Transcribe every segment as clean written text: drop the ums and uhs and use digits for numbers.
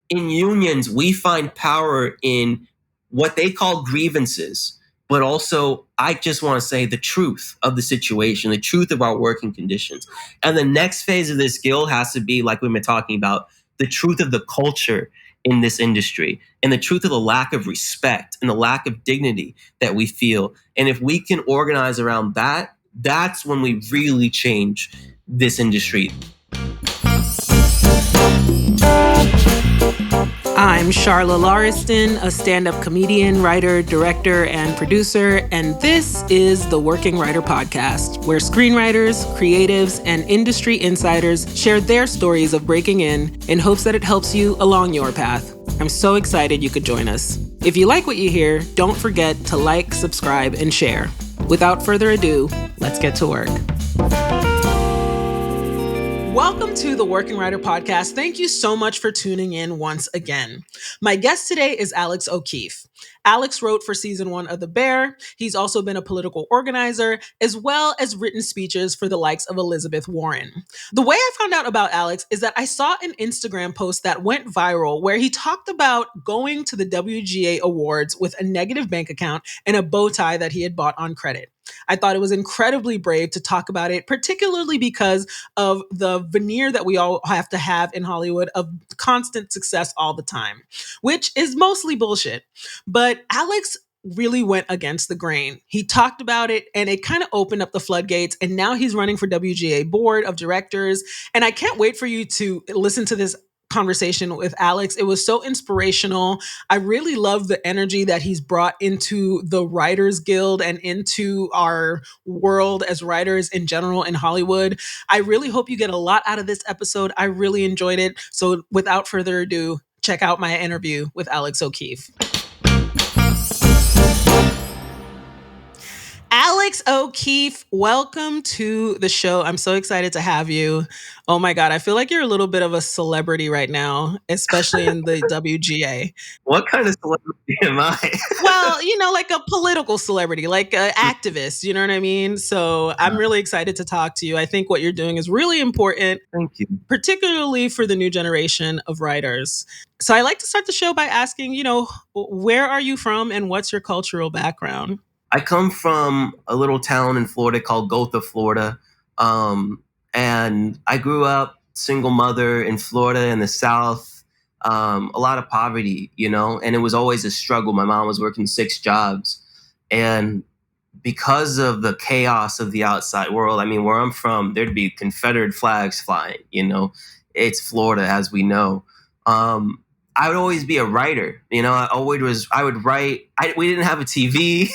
in unions, we find power in what they call grievances, but also, I just want to say the truth of the situation, the truth of our working conditions. And the next phase of this guild has to be, like we've been talking about, the truth of the culture in this industry and the truth of the lack of respect and the lack of dignity that we feel. And if we can organize around that, that's when we really change this industry. I'm Charla Lauriston, a stand-up comedian, writer, director, and producer, and this is the Working Writer Podcast, where screenwriters, creatives, and industry insiders share their stories of breaking in hopes that it helps you along your path. I'm so excited you could join us. If you like what you hear, don't forget to like, subscribe, and share. Without further ado, let's get to work. Welcome to the Working Writer Podcast. Thank you so much for tuning in once again. My guest today is Alex O'Keefe. Alex wrote for season 1 of The Bear. He's also been a political organizer, as well as written speeches for the likes of Elizabeth Warren. The way I found out about Alex is that I saw an Instagram post that went viral where he talked about going to the WGA Awards with a negative bank account and a bow tie that he had bought on credit. I thought it was incredibly brave to talk about it, particularly because of the veneer that we all have to have in Hollywood of constant success all the time, which is mostly bullshit. But Alex really went against the grain. He talked about it and it kind of opened up the floodgates, and now he's running for WGA board of directors. And I can't wait for you to listen to this conversation with Alex. It was so inspirational. I really love the energy that he's brought into the Writers Guild and into our world as writers in general in Hollywood. I really hope you get a lot out of this episode. I really enjoyed it. So without further ado, check out my interview with Alex O'Keefe. Alex O'Keefe, welcome to the show. I'm so excited to have you. Oh my God, I feel like you're a little bit of a celebrity right now, especially in the WGA. What kind of celebrity am I? Well, like a political celebrity, like an activist, you know what I mean? So I'm really excited to talk to you. I think what you're doing is really important. Thank you. Particularly for the new generation of writers. So I like to start the show by asking, where are you from and what's your cultural background? I come from a little town in Florida called Gotha, Florida. And I grew up single mother in Florida in the South. A lot of poverty, and it was always a struggle. My mom was working 6 jobs. And because of the chaos of the outside world, I mean, where I'm from, there'd be Confederate flags flying, It's Florida, as we know. I would always be a writer. I would write. We didn't have a TV,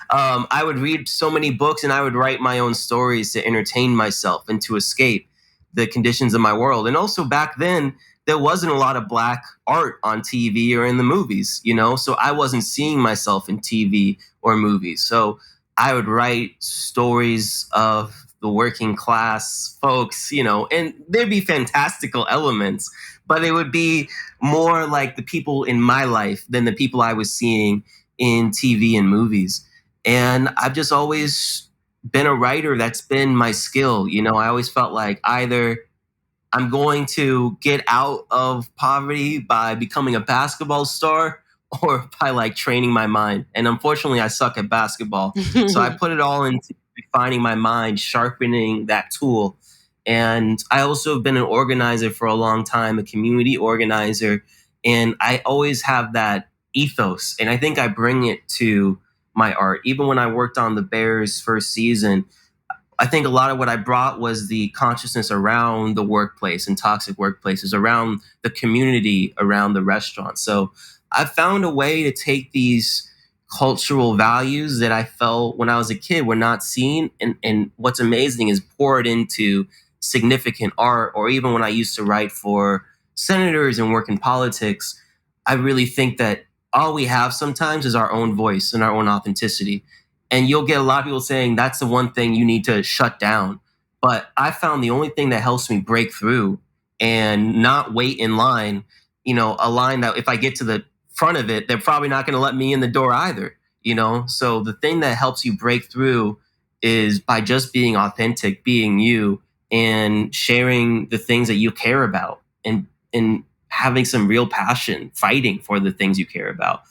I would read so many books and I would write my own stories to entertain myself and to escape the conditions of my world. And also back then, there wasn't a lot of Black art on TV or in the movies, so I wasn't seeing myself in TV or movies. So I would write stories of the working class folks, and there'd be fantastical elements, but it would be more like the people in my life than the people I was seeing in TV and movies. And I've just always been a writer. That's been my skill. I always felt like either I'm going to get out of poverty by becoming a basketball star or by training my mind. And unfortunately, I suck at basketball. So I put it all into refining my mind, sharpening that tool. And I also have been an organizer for a long time, a community organizer. And I always have that ethos. And I think I bring it to my art. Even when I worked on The Bear's first season, I think a lot of what I brought was the consciousness around the workplace and toxic workplaces, around the community, around the restaurant. So I found a way to take these cultural values that I felt when I was a kid were not seen. And what's amazing is poured into significant art. Or even when I used to write for senators and work in politics, I really think that all we have sometimes is our own voice and our own authenticity. And you'll get a lot of people saying that's the one thing you need to shut down. But I found the only thing that helps me break through and not wait in line, a line that if I get to the front of it, they're probably not going to let me in the door either, So the thing that helps you break through is by just being authentic, being you, and sharing the things that you care about and having some real passion, fighting for the things you care about.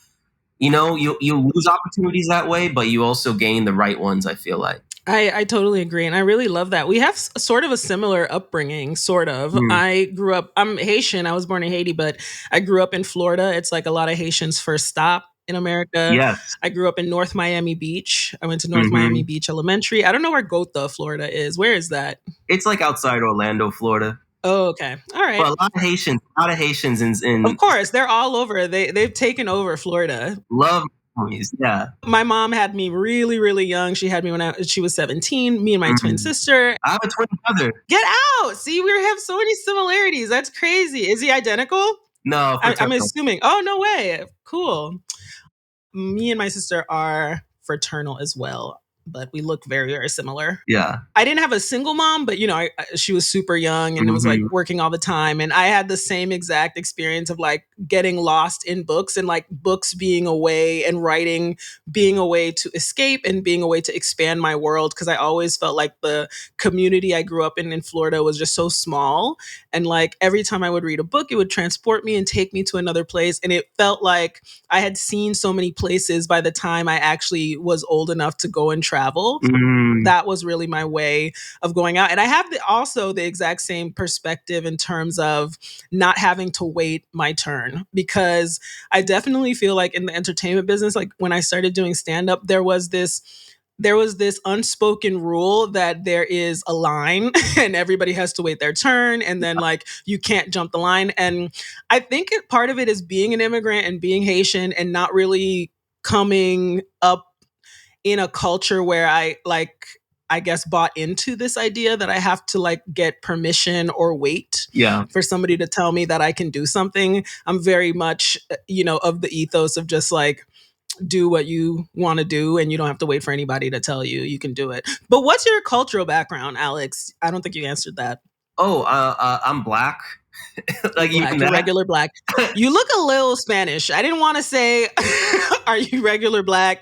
You lose opportunities that way, but you also gain the right ones, I feel like. I totally agree. And I really love that. We have sort of a similar upbringing, sort of. Mm. I'm Haitian. I was born in Haiti, but I grew up in Florida. It's like a lot of Haitians' first stop in America. Yes. I grew up in North Miami Beach. I went to North Miami Hmm. Beach Elementary. I don't know where Gotha, Florida is. Where is that? It's like outside Orlando, Florida. Oh, okay. All right. But a lot of Haitians Of in course, they're all over. They've taken over Florida. love movies. Yeah. My mom had me really, really young. She had me when she was 17, me and my twin Mhm. sister. I have a twin brother. Get out. See, we have so many similarities. That's crazy. Is he identical? No, I'm fraternal. assuming. Oh, no way. Cool. Me and my sister are fraternal as well, but we look very, very similar. Yeah. I didn't have a single mom, but she was super young and it was like Hmm. working all the time. And I had the same exact experience of like getting lost in books and like books being a way and writing being a way to escape and being a way to expand my world. Cause I always felt like the community I grew up in Florida was just so small. And like every time I would read a book, it would transport me and take me to another place. And it felt like I had seen so many places by the time I actually was old enough to go and travel. Mm. That was really my way of going out. And I have also the exact same perspective in terms of not having to wait my turn, because I definitely feel like in the entertainment business, like when I started doing stand up, there was this unspoken rule that there is a line and everybody has to wait their turn, and then like you can't jump the line. And I think part of it is being an immigrant and being Haitian and not really coming up in a culture where I guess bought into this idea that I have to like get permission or wait Yeah. for somebody to tell me that I can do something. I'm very much of the ethos of just like do what you want to do and you don't have to wait for anybody to tell you you can do it. But what's your cultural background, Alex? I don't think you answered that. Oh, I'm black. You're Like even black. You're that. regular black. You look a little Spanish. I didn't want to say, are you regular black?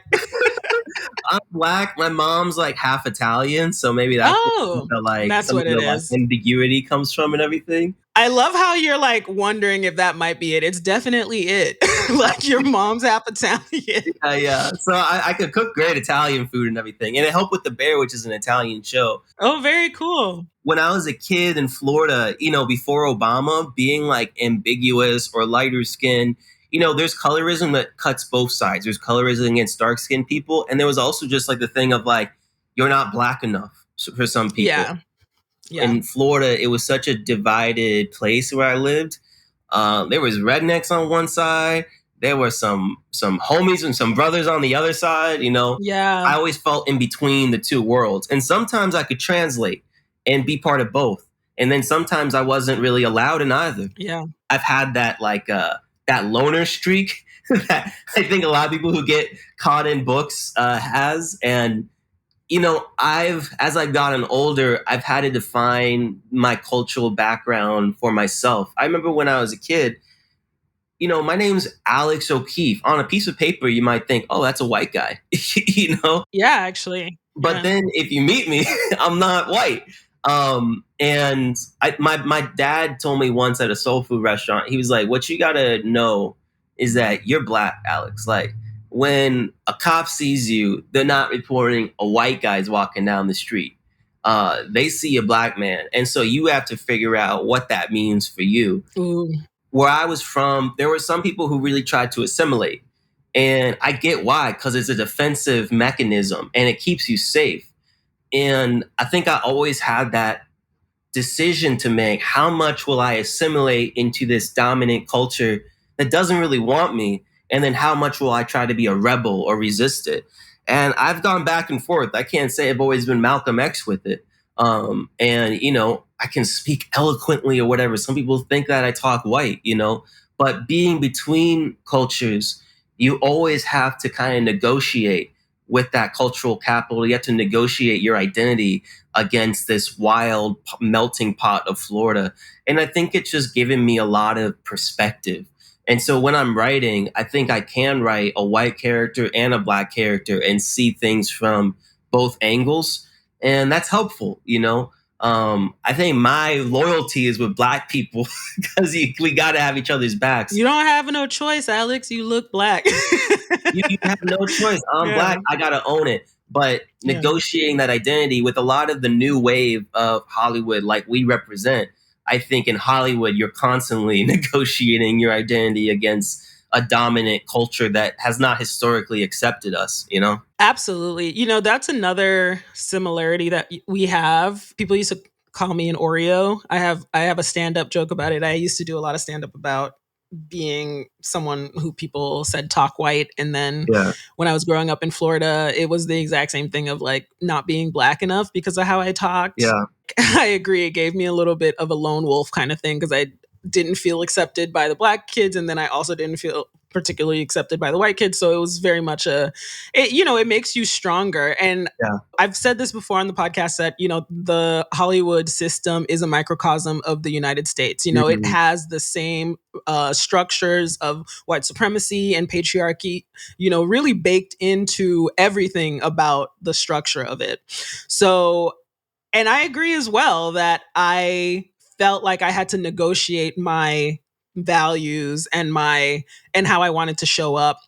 I'm black. My mom's like half Italian, so maybe that's where Oh, that's some of what it the like is. ambiguity comes from and everything. I love how you're like wondering if that might be it. It's definitely it. Like your mom's half Italian. Yeah. So I could cook great Italian food and everything, and it helped with The Bear, which is an Italian show. Oh, very cool. When I was a kid in Florida, before Obama, being like ambiguous or lighter skin, there's colorism that cuts both sides. There's colorism against dark skinned people. And there was also just like the thing of like, you're not black enough for some people. Yeah. Yeah. In Florida, it was such a divided place where I lived. There was rednecks on one side. There were some homies and some brothers on the other side. Yeah. I always felt in between the two worlds, and sometimes I could translate and be part of both, and then sometimes I wasn't really allowed in either. Yeah. I've had that that loner streak that I think a lot of people who get caught in books has, and as I've gotten older, I've had to define my cultural background for myself. I remember when I was a kid, my name's Alex O'Keefe. On a piece of paper, you might think, oh, that's a white guy, Yeah, actually. But Yeah. then if you meet me, I'm not white. And my dad told me once at a soul food restaurant, he was like, what you gotta know is that you're black, Alex. Like, when a cop sees you, they're not reporting a white guy's walking down the street. They see a black man. And so you have to figure out what that means for you. Ooh. Where I was from, there were some people who really tried to assimilate. And I get why, because it's a defensive mechanism and it keeps you safe. And I think I always had that decision to make. How much will I assimilate into this dominant culture that doesn't really want me? And then how much will I try to be a rebel or resist it? And I've gone back and forth. I can't say I've always been Malcolm X with it. And, I can speak eloquently or whatever. Some people think that I talk white, but being between cultures, you always have to kind of negotiate with that cultural capital. You have to negotiate your identity against this wild melting pot of Florida. And I think it's just given me a lot of perspective. And so when I'm writing, I think I can write a white character and a black character and see things from both angles. And that's helpful, I think my loyalty is with Black people because we got to have each other's backs. You don't have no choice, Alex. You look Black. You have no choice. I'm Yeah. Black. I got to own it. But Yeah. negotiating that identity with a lot of the new wave of Hollywood, like we represent, I think in Hollywood, you're constantly negotiating your identity against a dominant culture that has not historically accepted us, you know? Absolutely. You know, that's another similarity that we have. People used to call me an Oreo. I have a stand-up joke about it. I used to do a lot of stand-up about being someone who people said talk white, and then Yeah. when I was growing up in Florida, it was the exact same thing of like not being Black enough because of how I talked. Yeah. I agree. It gave me a little bit of a lone wolf kind of thing because I didn't feel accepted by the Black kids, and then I also didn't feel particularly accepted by the white kids. So it was very much it makes you stronger. And Yeah. I've said this before on the podcast that, you know, the Hollywood system is a microcosm of the United States. You know, it has the same structures of white supremacy and patriarchy, you know, really baked into everything about the structure of it. So, and I agree as well that I felt like I had to negotiate my values and how I wanted to show up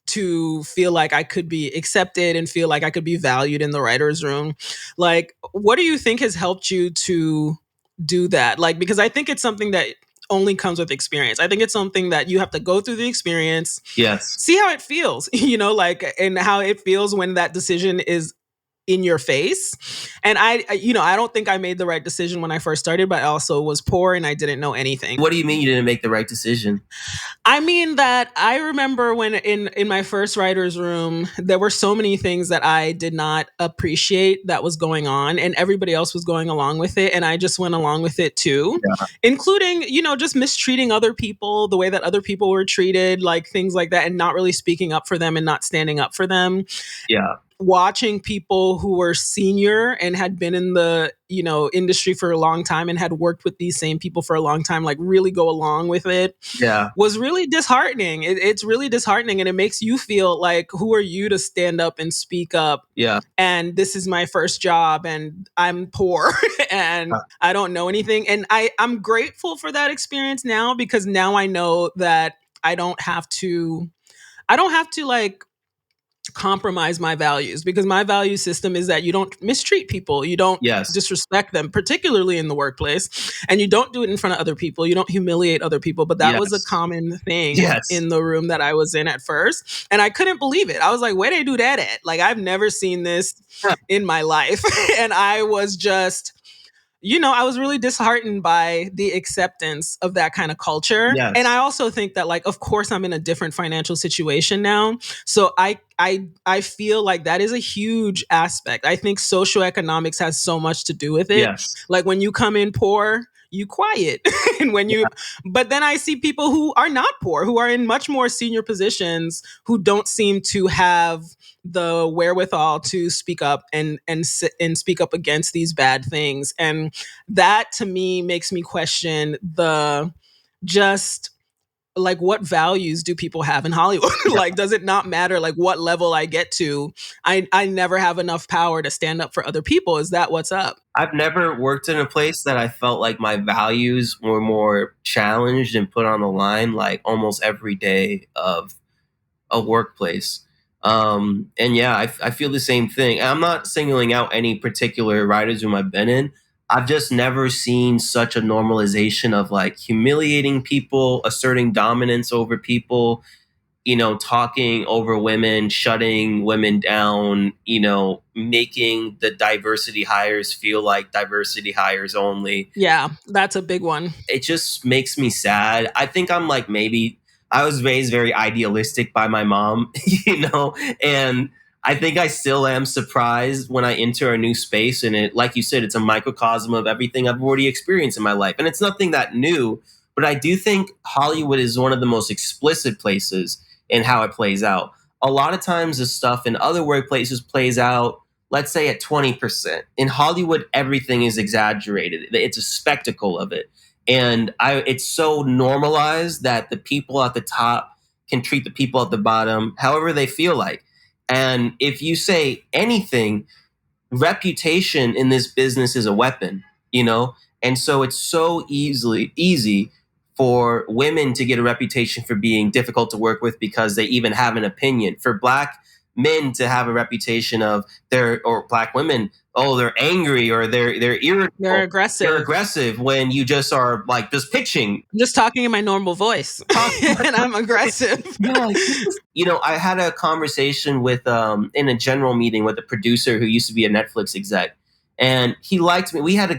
to feel like I could be accepted and feel like I could be valued in the writer's room. Like, what do you think has helped you to do that? Like, because I think it's something that only comes with experience. I think it's something that you have to go through the experience, Yes. see how it feels, you know, like, and how it feels when that decision is in your face. And I don't think I made the right decision when I first started, but I also was poor and I didn't know anything. What do you mean you didn't make the right decision? I mean that I remember when in my first writer's room, there were so many things that I did not appreciate that was going on, and everybody else was going along with it. And I just went along with it too, including, you know, just mistreating other people, the way that other people were treated, like things like that, and not really speaking up for them and not standing up for them. Yeah. Watching people who were senior and had been in the, you know, industry for a long time and had worked with these same people for a long time, like really go along with it, was really disheartening. It's really disheartening, and it makes you feel like, who are you to stand up and speak up? Yeah. And this is my first job, and I'm poor, and I don't know anything. And I'm grateful for that experience now, because now I know that I don't have to like compromise my values, because my value system is that you don't mistreat people, you don't disrespect them, particularly in the workplace, and you don't do it in front of other people, you don't humiliate other people. But that was a common thing in the room that I was in at first, and I couldn't believe it. I was like, where they do that at? Like, I've never seen this in my life. And I was just, you know, I was really disheartened by the acceptance of that kind of culture. And I also think that, like, of course, I'm in a different financial situation now. So I feel like that is a huge aspect. I think socioeconomics has so much to do with it. Like, when you come in poor, you quiet. And when you, but then I see people who are not poor, who are in much more senior positions, who don't seem to have the wherewithal to speak up and speak up against these bad things. And that, to me, makes me question the just, like, what values do people have in Hollywood? Like, does it not matter like what level I get to? I never have enough power to stand up for other people. Is that what's up? I've never worked in a place that I felt like my values were more challenged and put on the line, like almost every day of a workplace. And yeah, I feel the same thing. I'm not singling out any particular writers' room I've been in. I've just never seen such a normalization of like humiliating people, asserting dominance over people, you know, talking over women, shutting women down, you know, making the diversity hires feel like diversity hires only. Yeah, that's a big one. It just makes me sad. I think I'm like, maybe I was raised very idealistic by my mom, you know, and I think I still am surprised when I enter a new space. And it, like you said, it's a microcosm of everything I've already experienced in my life. And it's nothing that new, but I do think Hollywood is one of the most explicit places in how it plays out. A lot of times the stuff in other workplaces plays out, let's say, at 20%. In Hollywood, everything is exaggerated. It's a spectacle of it. And it's so normalized that the people at the top can treat the people at the bottom however they feel like. And if you say anything, reputation in this business is a weapon, you know? And so it's so easy for women to get a reputation for being difficult to work with because they even have an opinion. For black men to have a reputation of or black women, oh, they're angry or they're irritable. They're aggressive. You're aggressive when you just are like just pitching. I'm just talking in my normal voice and I'm aggressive. You know, I had a conversation with in a general meeting with a producer who used to be a Netflix exec, and he liked me. We had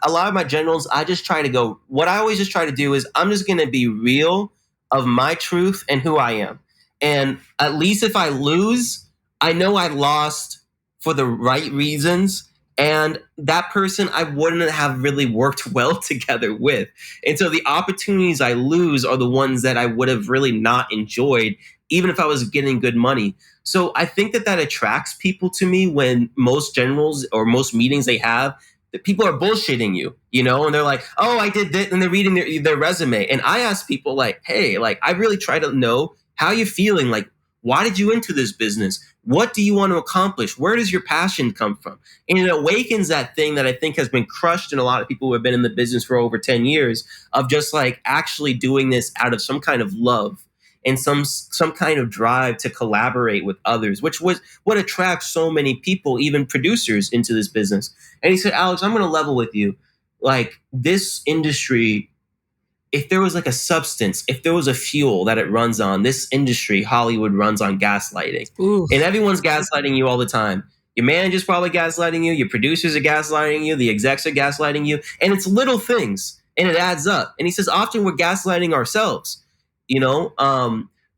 a lot of my generals. I just try to go. What I always just try to do is I'm just going to be real of my truth and who I am. And at least if I lose, I know I lost for the right reasons. And that person I wouldn't have really worked well together with. And so the opportunities I lose are the ones that I would have really not enjoyed, even if I was getting good money. So I think that attracts people to me when most generals or most meetings they have, that people are bullshitting you, you know, and they're like, oh, I did this, and they're reading their resume. And I ask people like, hey, like, I really try to know how you're feeling. Like, why did you into this business? What do you want to accomplish? Where does your passion come from? And it awakens that thing that I think has been crushed in a lot of people who have been in the business for over 10 years of just like actually doing this out of some kind of love and some kind of drive to collaborate with others, which was what attracts so many people, even producers, into this business. And he said, Alex, I'm going to level with you. Like, this industry, if there was like a substance, if there was a fuel that it runs on, this industry, Hollywood, runs on gaslighting. Ooh. And everyone's gaslighting you all the time. Your manager's probably gaslighting you. Your producers are gaslighting you. The execs are gaslighting you. And it's little things, and it adds up. And he says, often we're gaslighting ourselves, you know?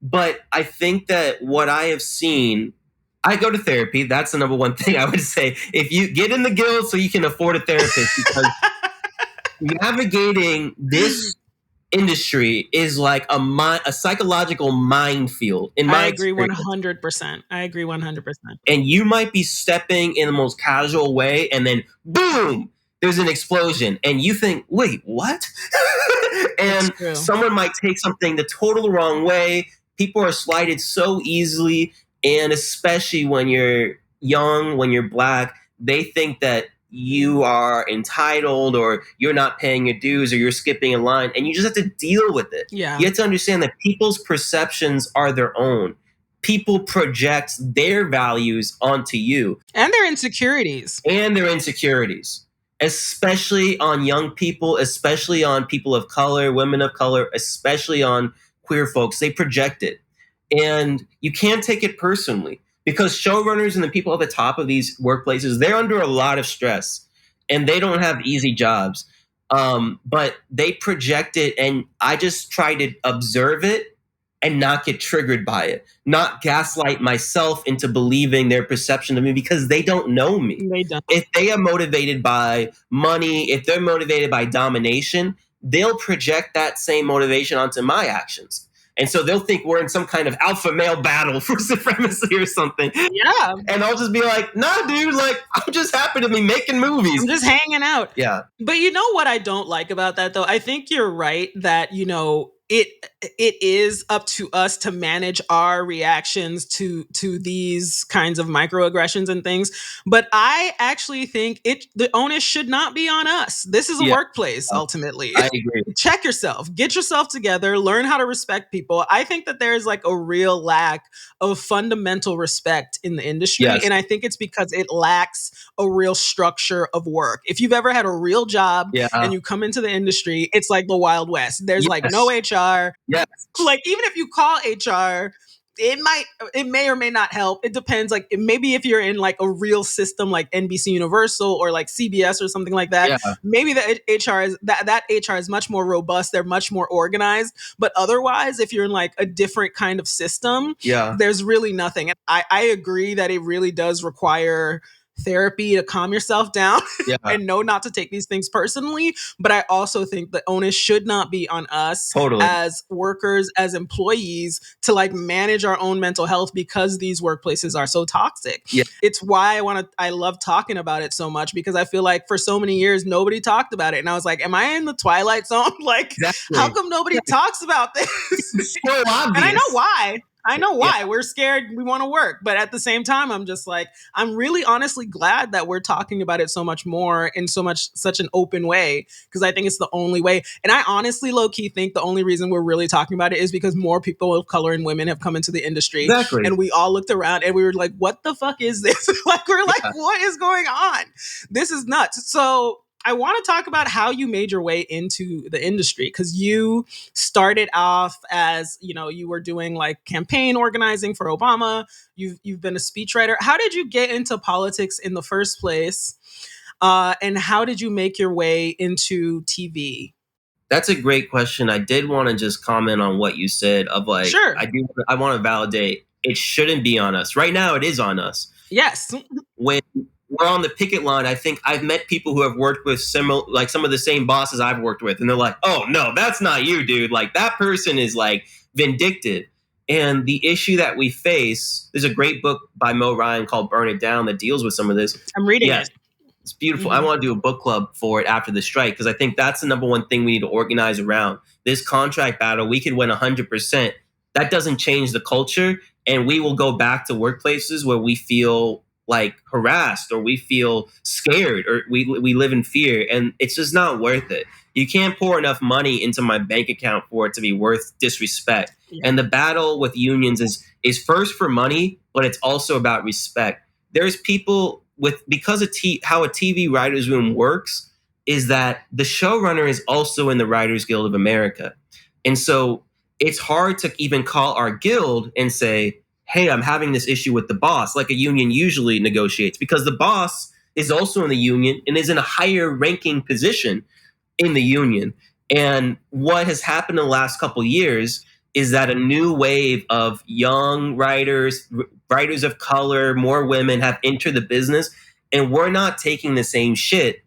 But I think that what I have seen, I go to therapy. That's the number one thing I would say. If you get in the guild so you can afford a therapist, because navigating this industry is like a psychological minefield. In my I agree experience. 100%. I agree 100%. And you might be stepping in the most casual way, and then boom, there's an explosion, and you think, wait, what? And someone might take something the total wrong way. People are slighted so easily, and especially when you're young, when you're black, they think that you are entitled or you're not paying your dues or you're skipping a line, and you just have to deal with it. Yeah. You have to understand that people's perceptions are their own. People project their values onto you. And their insecurities. Especially on young people, especially on people of color, women of color, especially on queer folks. They project it. And you can't take it personally, because showrunners and the people at the top of these workplaces, they're under a lot of stress and they don't have easy jobs. But they project it, and I just try to observe it and not get triggered by it, not gaslight myself into believing their perception of me, because they don't know me. They don't. If they are motivated by money, if they're motivated by domination, they'll project that same motivation onto my actions. And so they'll think we're in some kind of alpha male battle for supremacy or something. Yeah. And I'll just be like, nah, dude, like, I'm just happy to be making movies. I'm just hanging out. Yeah. But you know what I don't like about that, though? I think you're right that, you know, it is up to us to manage our reactions to these kinds of microaggressions and things. But I actually think the onus should not be on us. This is a workplace, ultimately. I agree. Check yourself, get yourself together, learn how to respect people. I think that there is like a real lack of fundamental respect in the industry. Yes. And I think it's because it lacks a real structure of work. If you've ever had a real job and you come into the industry, it's like the Wild West. There's like no HR. Yes. Like, even if you call HR, it may or may not help. It depends. Like, maybe if you're in like a real system like NBC Universal or like CBS or something like that, maybe the HR is that HR is much more robust. They're much more organized. But otherwise, if you're in like a different kind of system, there's really nothing. And I agree that it really does require therapy to calm yourself down and know not to take these things personally. But I also think the onus should not be on us as workers, as employees, to like manage our own mental health, because these workplaces are so toxic. It's why I love talking about it so much, because I feel like for so many years nobody talked about it, and I was like, am I in the Twilight Zone? Like, how come nobody talks about this? So obvious. And I know why. I know Yeah, why. We're scared. We want to work. But at the same time, I'm just like, I'm really honestly glad that we're talking about it so much more in such an open way, because I think it's the only way. And I honestly low key think the only reason we're really talking about it is because more people of color and women have come into the industry, exactly. and we all looked around and we were like, what the fuck is this? Like, we're like, Yeah. what is going on? This is nuts. So I want to talk about how you made your way into the industry, because you started off as, you were doing like campaign organizing for Obama. You've been a speechwriter. How did you get into politics in the first place? And how did you make your way into TV? That's a great question. I did want to just comment on what you said of like, Sure. I want to validate it shouldn't be on us. Right now, it is on us. Yes. When we're on the picket line, I think I've met people who have worked with similar, like some of the same bosses I've worked with, and they're like, "Oh no, that's not you, dude. Like that person is like vindictive." And the issue that we face, there's a great book by Mo Ryan called "Burn It Down" that deals with some of this. I'm reading Yes, it. it's beautiful. I Mhm. want to do a book club for it after the strike because I think that's the number one thing we need to organize around. This contract battle, we could win 100%. That doesn't change the culture, and we will go back to workplaces where we feel like harassed or we feel scared or we live in fear, and it's just not worth it. You can't pour enough money into my bank account for it to be worth disrespect. Yeah. And the battle with unions is first for money, but it's also about respect. There's people with because of how a TV writers room works is that the showrunner is also in the Writers Guild of America. And so it's hard to even call our guild and say, hey, I'm having this issue with the boss, like a union usually negotiates, because the boss is also in the union and is in a higher ranking position in the union. And what has happened in the last couple of years is that a new wave of young writers, writers of color, more women have entered the business, and we're not taking the same shit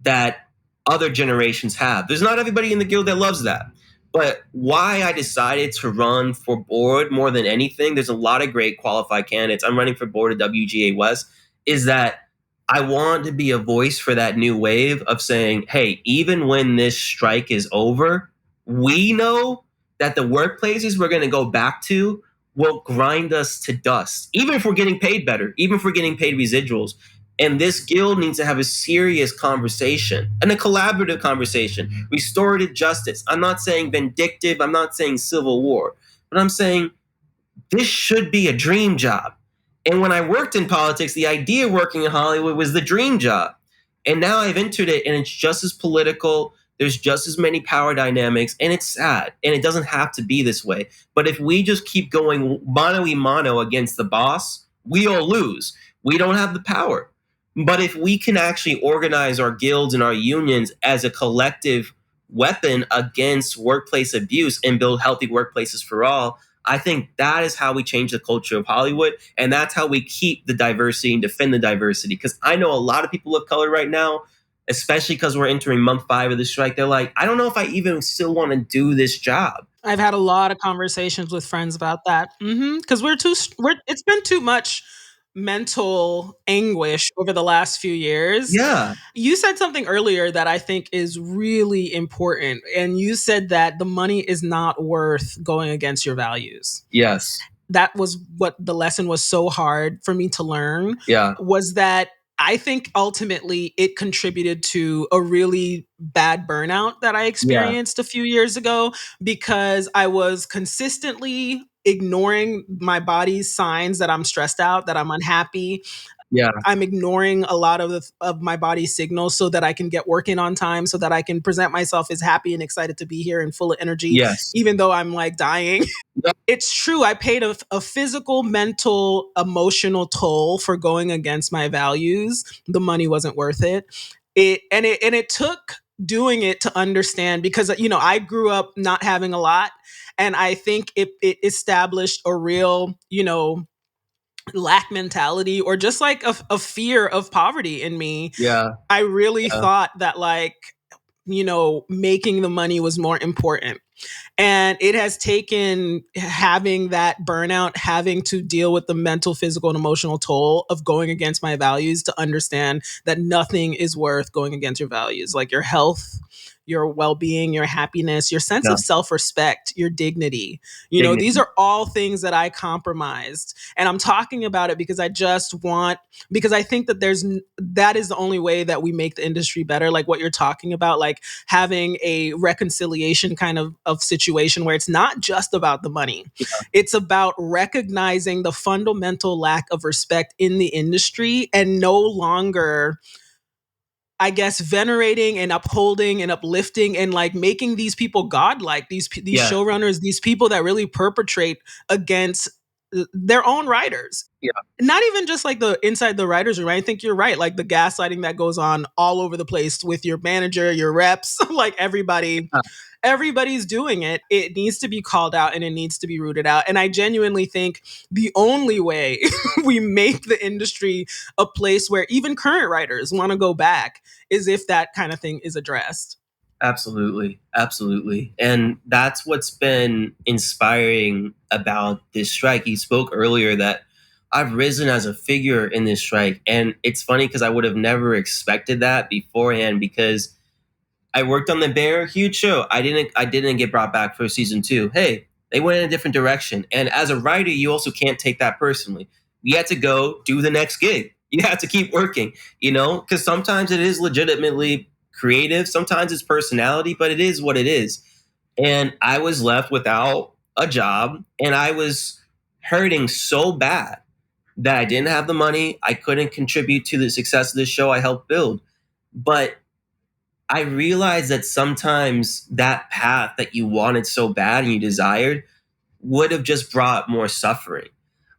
that other generations have. There's not everybody in the guild that loves that. But why I decided to run for board more than anything, there's a lot of great qualified candidates. I'm running for board at WGA West, is that I want to be a voice for that new wave of saying, hey, even when this strike is over, we know that the workplaces we're going to go back to will grind us to dust, even if we're getting paid better, even if we're getting paid residuals. And this guild needs to have a serious conversation and a collaborative conversation. Restorative justice. I'm not saying vindictive. I'm not saying civil war. But I'm saying this should be a dream job. And when I worked in politics, the idea of working in Hollywood was the dream job. And now I've entered it and it's just as political. There's just as many power dynamics, and it's sad. And it doesn't have to be this way. But if we just keep going mano a mano against the boss, we all lose. We don't have the power. But if we can actually organize our guilds and our unions as a collective weapon against workplace abuse and build healthy workplaces for all, I think that is how we change the culture of Hollywood. And that's how we keep the diversity and defend the diversity. Because I know a lot of people of color right now, especially because we're entering month 5 of the strike, they're like, I don't know if I even still want to do this job. I've had a lot of conversations with friends about that. Because it's been too much mental anguish over the last few years. Yeah. You said something earlier that I think is really important. And you said that the money is not worth going against your values. Yes. That was what the lesson was so hard for me to learn, Yeah. was that I think ultimately it contributed to a really bad burnout that I Yeah. experienced a few years ago, because I was consistently ignoring my body's signs that I'm stressed out, that I'm unhappy. Yeah. I'm ignoring a lot of my body's signals so that I can get work in on time, so that I can present myself as happy and excited to be here and full of energy, Yes. even though I'm like dying. Yep. It's true. I paid a physical, mental, emotional toll for going against my values. The money wasn't worth it. It took doing it to understand, because I grew up not having a lot, and I think it established a real lack mentality, or just like a fear of poverty in me. Yeah. I really Yeah. thought that, like, making the money was more important. And it has taken having that burnout, having to deal with the mental, physical, and emotional toll of going against my values, to understand that nothing is worth going against your values. Like your health, your well-being, your happiness, your sense Yeah. of self-respect, your dignity. These Dignity. are all things that I compromised. And I'm talking about it because because I think that that is the only way that we make the industry better. Like what you're talking about, like having a reconciliation kind of situation where it's not just about the money. It's about recognizing the fundamental lack of respect in the industry and no longer, I guess, venerating and upholding and uplifting and like making these people godlike, these Yeah. showrunners, these people that really perpetrate against their own writers. Yeah. Not even just like the inside the writers room. I think you're right. Like the gaslighting that goes on all over the place with your manager, your reps, like everybody's doing it. It needs to be called out and it needs to be rooted out. And I genuinely think the only way we make the industry a place where even current writers want to go back is if that kind of thing is addressed. Absolutely. Absolutely. And that's what's been inspiring about this strike. You spoke earlier that I've risen as a figure in this strike. And it's funny because I would have never expected that beforehand because I worked on The Bear, huge show. I didn't get brought back for season 2. Hey, they went in a different direction. And as a writer, you also can't take that personally. You had to go do the next gig. You have to keep working, because sometimes it is legitimately creative, sometimes it's personality, but it is what it is. And I was left without a job and I was hurting so bad that I didn't have the money. I couldn't contribute to the success of this show I helped build. But I realized that sometimes that path that you wanted so bad and you desired would have just brought more suffering.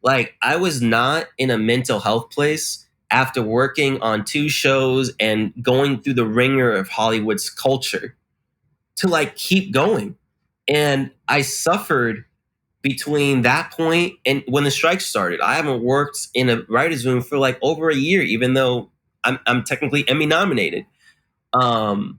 Like, I was not in a mental health place after working on 2 shows and going through the ringer of Hollywood's culture to like keep going. And I suffered between that point and when the strike started. I haven't worked in a writer's room for like over a year, even though I'm technically Emmy nominated. Um,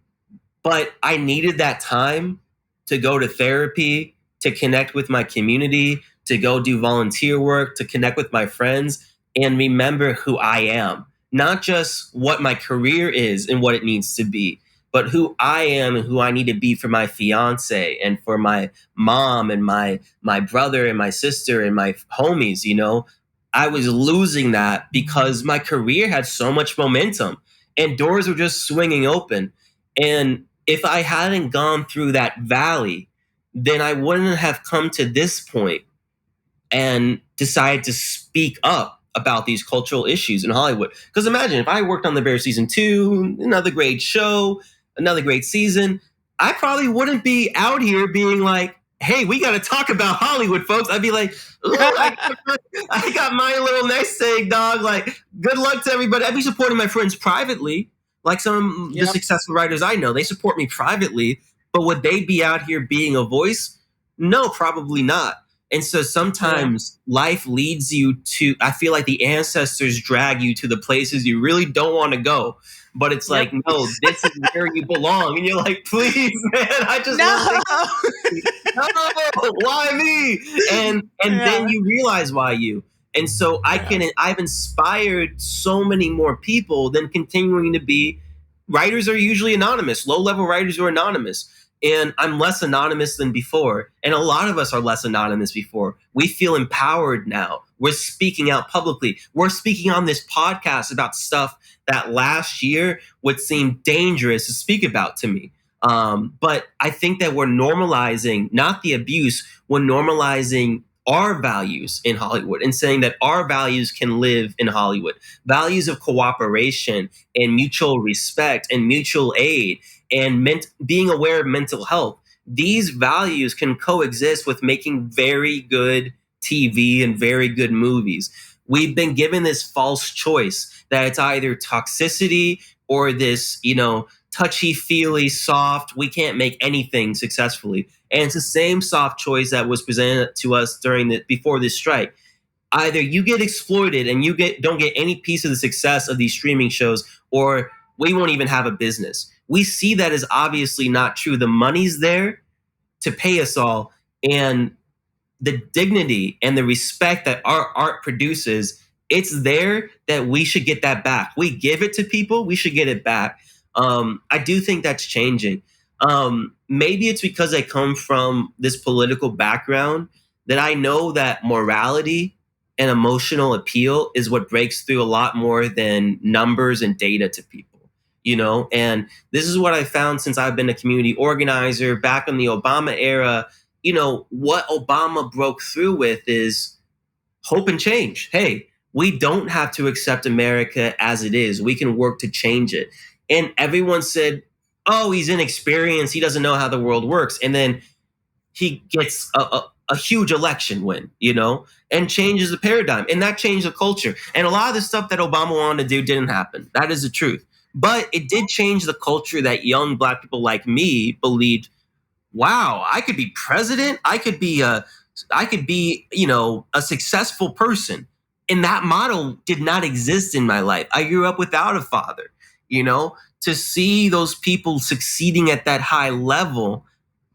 but I needed that time to go to therapy, to connect with my community, to go do volunteer work, to connect with my friends, and remember who I am. Not just what my career is and what it needs to be, but who I am and who I need to be for my fiance and for my mom and my brother and my sister and my homies. I was losing that because my career had so much momentum and doors were just swinging open. And if I hadn't gone through that valley, then I wouldn't have come to this point and decided to speak up about these cultural issues in Hollywood. Because imagine if I worked on The Bear season 2, another great show, another great season, I probably wouldn't be out here being like, hey, we got to talk about Hollywood, folks. I'd be like, I got my little nest egg, dog. Like, good luck to everybody. I'd be supporting my friends privately. Like some of the successful writers I know, they support me privately. But would they be out here being a voice? No, probably not. And so sometimes life leads you to, I feel like the ancestors drag you to the places you really don't want to go. But it's like, no, this is where you belong. And you're like, please, man, I just no, why me? And then you realize why you. And so I've inspired so many more people than continuing to be. Writers are usually anonymous. Low-level writers are anonymous. And I'm less anonymous than before. And a lot of us are less anonymous before. We feel empowered now. We're speaking out publicly. We're speaking on this podcast about stuff that last year would seem dangerous to speak about to me. But I think that we're normalizing, not the abuse, we're normalizing our values in Hollywood and saying that our values can live in Hollywood. Values of cooperation and mutual respect and mutual aid and being aware of mental health. These values can coexist with making very good TV and very good movies. We've been given this false choice that it's either toxicity or this, touchy-feely, soft, we can't make anything successfully. And it's the same soft choice that was presented to us before this strike. Either you get exploited and don't get any piece of the success of these streaming shows, or we won't even have a business. We see that as obviously not true. The money's there to pay us all, and the dignity and the respect that our art produces, it's there that we should get that back. We give it to people, we should get it back. I do think that's changing. Maybe it's because I come from this political background that I know that morality and emotional appeal is what breaks through a lot more than numbers and data to people, you know? And this is what I found since I've been a community organizer back in the Obama era. You know, what Obama broke through with is hope and change. Hey, we don't have to accept America as it is. We can work to change it. And everyone said, oh, he's inexperienced. He doesn't know how the world works. And then he gets a huge election win, you know, and changes the paradigm. And that changed the culture. And a lot of the stuff that Obama wanted to do didn't happen. That is the truth. But it did change the culture that young Black people like me believed, wow, I could be president. I could be, you know, a successful person. And that model did not exist in my life. I grew up without a father, you know, to see those people succeeding at that high level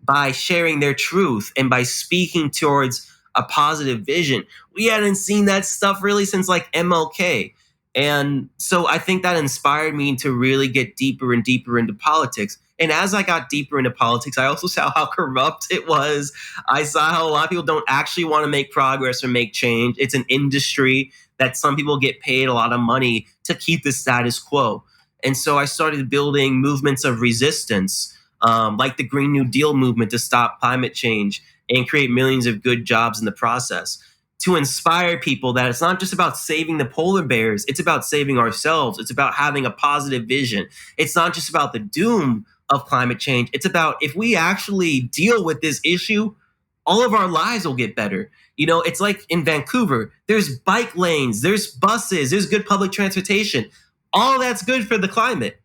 by sharing their truth and by speaking towards a positive vision. We hadn't seen that stuff really since like MLK. And so I think that inspired me to really get deeper and deeper into politics. And as I got deeper into politics, I also saw how corrupt it was. I saw how a lot of people don't actually want to make progress or make change. It's an industry that some people get paid a lot of money to keep the status quo. And so I started building movements of resistance, like the Green New Deal movement to stop climate change and create millions of good jobs in the process, to inspire people that it's not just about saving the polar bears, it's about saving ourselves. It's about having a positive vision. It's not just about the doom of climate change. It's about if we actually deal with this issue, all of our lives will get better. You know, it's like in Vancouver, there's bike lanes, there's buses, there's good public transportation. All that's good for the climate.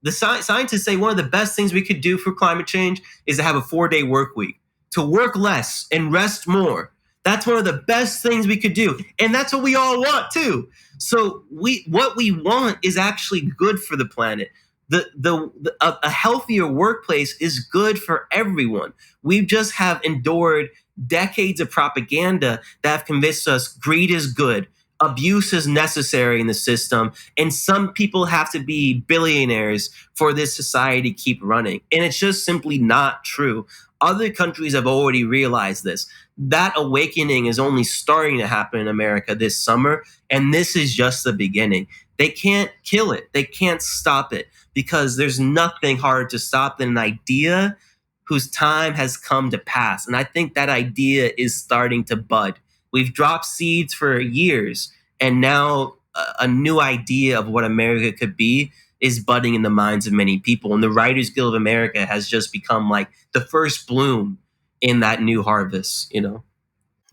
The scientists say one of the best things we could do for climate change is to have a 4-day work week, to work less and rest more. That's one of the best things we could do. And that's what we all want too. So what we want is actually good for the planet. A healthier workplace is good for everyone. We just have endured decades of propaganda that have convinced us greed is good, abuse is necessary in the system, and some people have to be billionaires for this society to keep running. And it's just simply not true. Other countries have already realized this. That awakening is only starting to happen in America this summer, and this is just the beginning. They can't kill it. They can't stop it because there's nothing harder to stop than an idea whose time has come to pass. And I think that idea is starting to bud. We've dropped seeds for years, and now a new idea of what America could be is budding in the minds of many people. And the Writers Guild of America has just become like the first bloom in that new harvest, you know?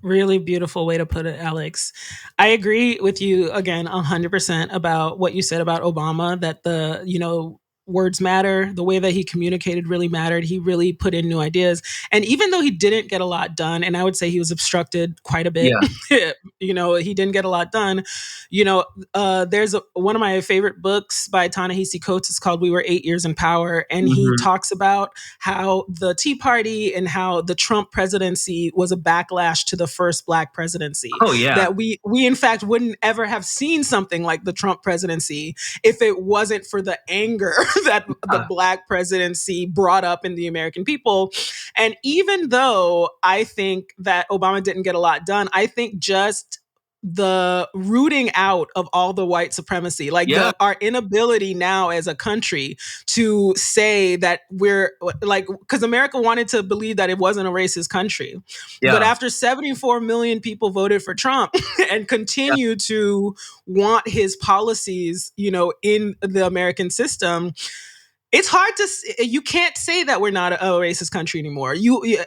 Really beautiful way to put it, Alex. I agree with you again 100% about what you said about Obama, that the, you know, words matter. The way that he communicated really mattered. He really put in new ideas. And even though he didn't get a lot done, and I would say he was obstructed quite a bit, Yeah. you know, he didn't get a lot done. You know, one of my favorite books by Ta-Nehisi Coates. It's called We Were 8 Years in Power. And he Mm-hmm. talks about how the Tea Party and how the Trump presidency was a backlash to the first Black presidency. Oh, yeah. That we in fact wouldn't ever have seen something like the Trump presidency if it wasn't for the anger that the Black presidency brought up in the American people. And even though I think that Obama didn't get a lot done, I think just the rooting out of all the white supremacy, like Yeah. our inability now as a country to say that we're like, because America wanted to believe that it wasn't a racist country. But Yeah. after 74 million people voted for Trump and Yeah. continue to want his policies, you know, in the American system, it's hard to, you can't say that we're not a racist country anymore.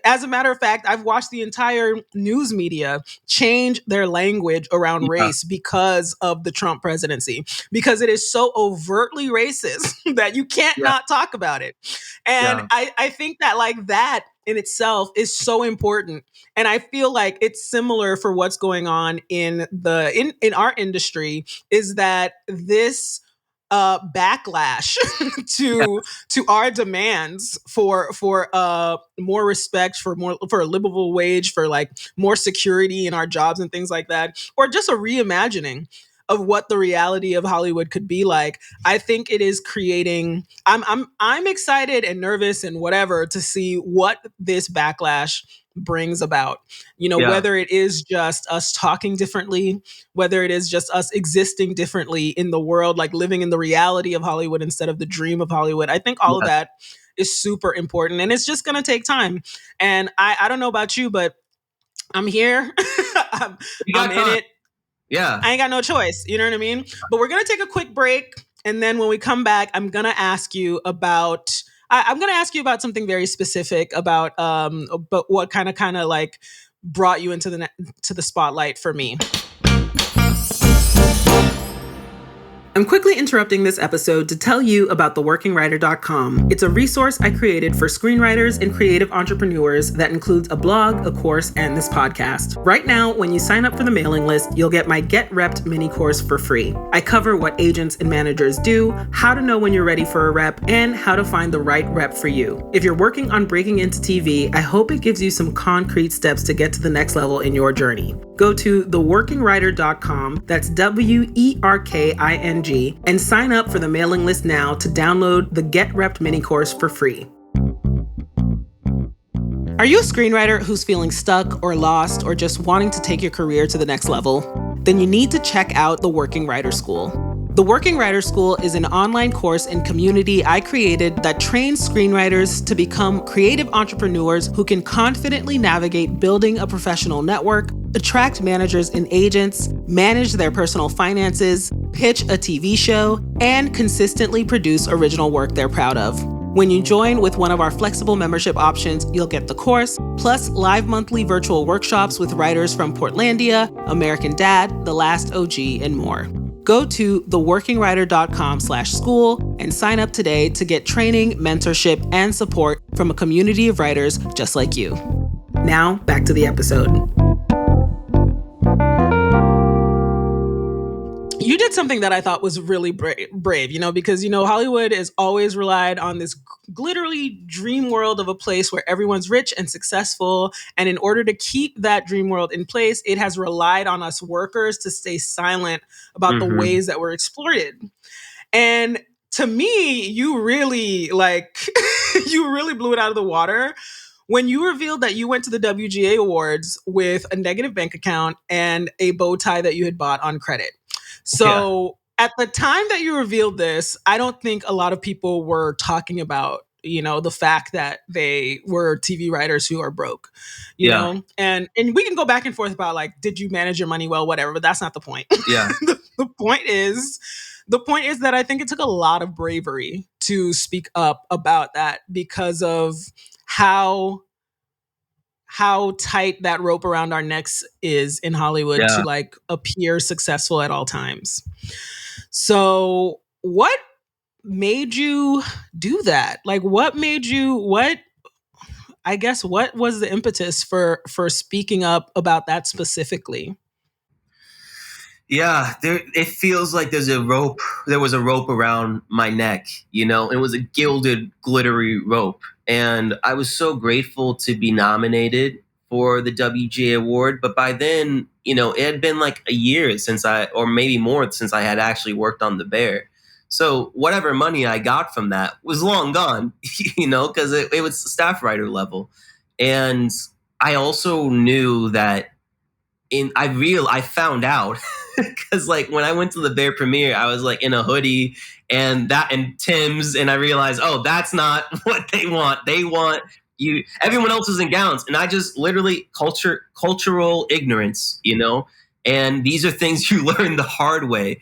As a matter of fact, I've watched the entire news media change their language around Yeah. race because of the Trump presidency, because it is so overtly racist that you can't Yeah. not talk about it. And Yeah. I think that like that in itself is so important. And I feel like it's similar for what's going on in our industry, is that this backlash Yeah. to our demands for more respect, for a livable wage, for like more security in our jobs and things like that, or just a reimagining of what the reality of Hollywood could be like, I think it is creating. I'm excited and nervous and whatever to see what this backlash brings about. Yeah. Whether it is just us talking differently, whether it is just us existing differently in the world, like living in the reality of Hollywood instead of the dream of Hollywood. I think all of Yeah. that is super important, and it's just going to take time. And I don't know about you, but I'm here. I'm, You I'm got in time. it. Yeah. I ain't got no choice. You know what I mean? But we're going to take a quick break. And then when we come back, I'm going to ask you about. I'm going to ask you about something very specific about, but what kind of like brought you into to the spotlight for me. I'm quickly interrupting this episode to tell you about theworkingwriter.com. It's a resource I created for screenwriters and creative entrepreneurs that includes a blog, a course, and this podcast. Right now, when you sign up for the mailing list, you'll get my Get Repped mini course for free. I cover what agents and managers do, how to know when you're ready for a rep, and how to find the right rep for you. If you're working on breaking into TV, I hope it gives you some concrete steps to get to the next level in your journey. Go to theworkingwriter.com, that's WERKING, and sign up for the mailing list now to download the Get Repped mini course for free. Are you a screenwriter who's feeling stuck or lost or just wanting to take your career to the next level? Then you need to check out the Working Writer School. The Working Writer School is an online course and community I created that trains screenwriters to become creative entrepreneurs who can confidently navigate building a professional network, attract managers and agents, manage their personal finances, pitch a TV show, and consistently produce original work they're proud of. When you join with one of our flexible membership options, you'll get the course, plus live monthly virtual workshops with writers from Portlandia, American Dad, The Last OG, and more. Go to theworkingwriter.com/school and sign up today to get training, mentorship, and support from a community of writers just like you. Now, back to the episode. You did something that I thought was really brave, because, Hollywood has always relied on this glittery dream world of a place where everyone's rich and successful. And in order to keep that dream world in place, it has relied on us workers to stay silent about the ways that we're exploited. And to me, you really you really blew it out of the water when you revealed that you went to the WGA Awards with a negative bank account and a bow tie that you had bought on credit. So at the time that you revealed this, I don't think a lot of people were talking about, the fact that they were TV writers who are broke, you know, and we can go back and forth about did you manage your money well, whatever, but that's not the point. Yeah. The point is that I think it took a lot of bravery to speak up about that because of how tight that rope around our necks is in Hollywood to appear successful at all times. So what made you do that? What was the impetus for speaking up about that specifically? Yeah, it feels like there was a rope around my neck, it was a gilded, glittery rope. And I was so grateful to be nominated for the WGA award. But by then, it had been like a year or maybe more since I had actually worked on The Bear. So whatever money I got from that was long gone, because it was staff writer level. And I also knew that I found out because when I went to the Bear premiere, I was in a hoodie and Tim's, and I realized, oh, that's not what they want. They want you. Everyone else is in gowns, and I just literally cultural ignorance, And these are things you learn the hard way.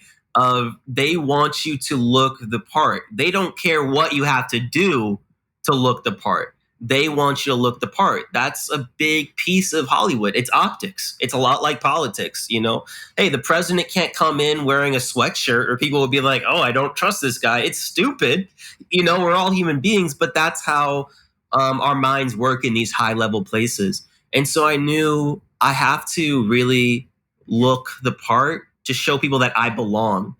They want you to look the part. They don't care what you have to do to look the part. They want you to look the part. That's a big piece of Hollywood. It's optics. It's a lot like politics, Hey, the president can't come in wearing a sweatshirt or people will be like, oh, I don't trust this guy. It's stupid. We're all human beings, but that's how our minds work in these high level places. And so I knew I have to really look the part to show people that I belong.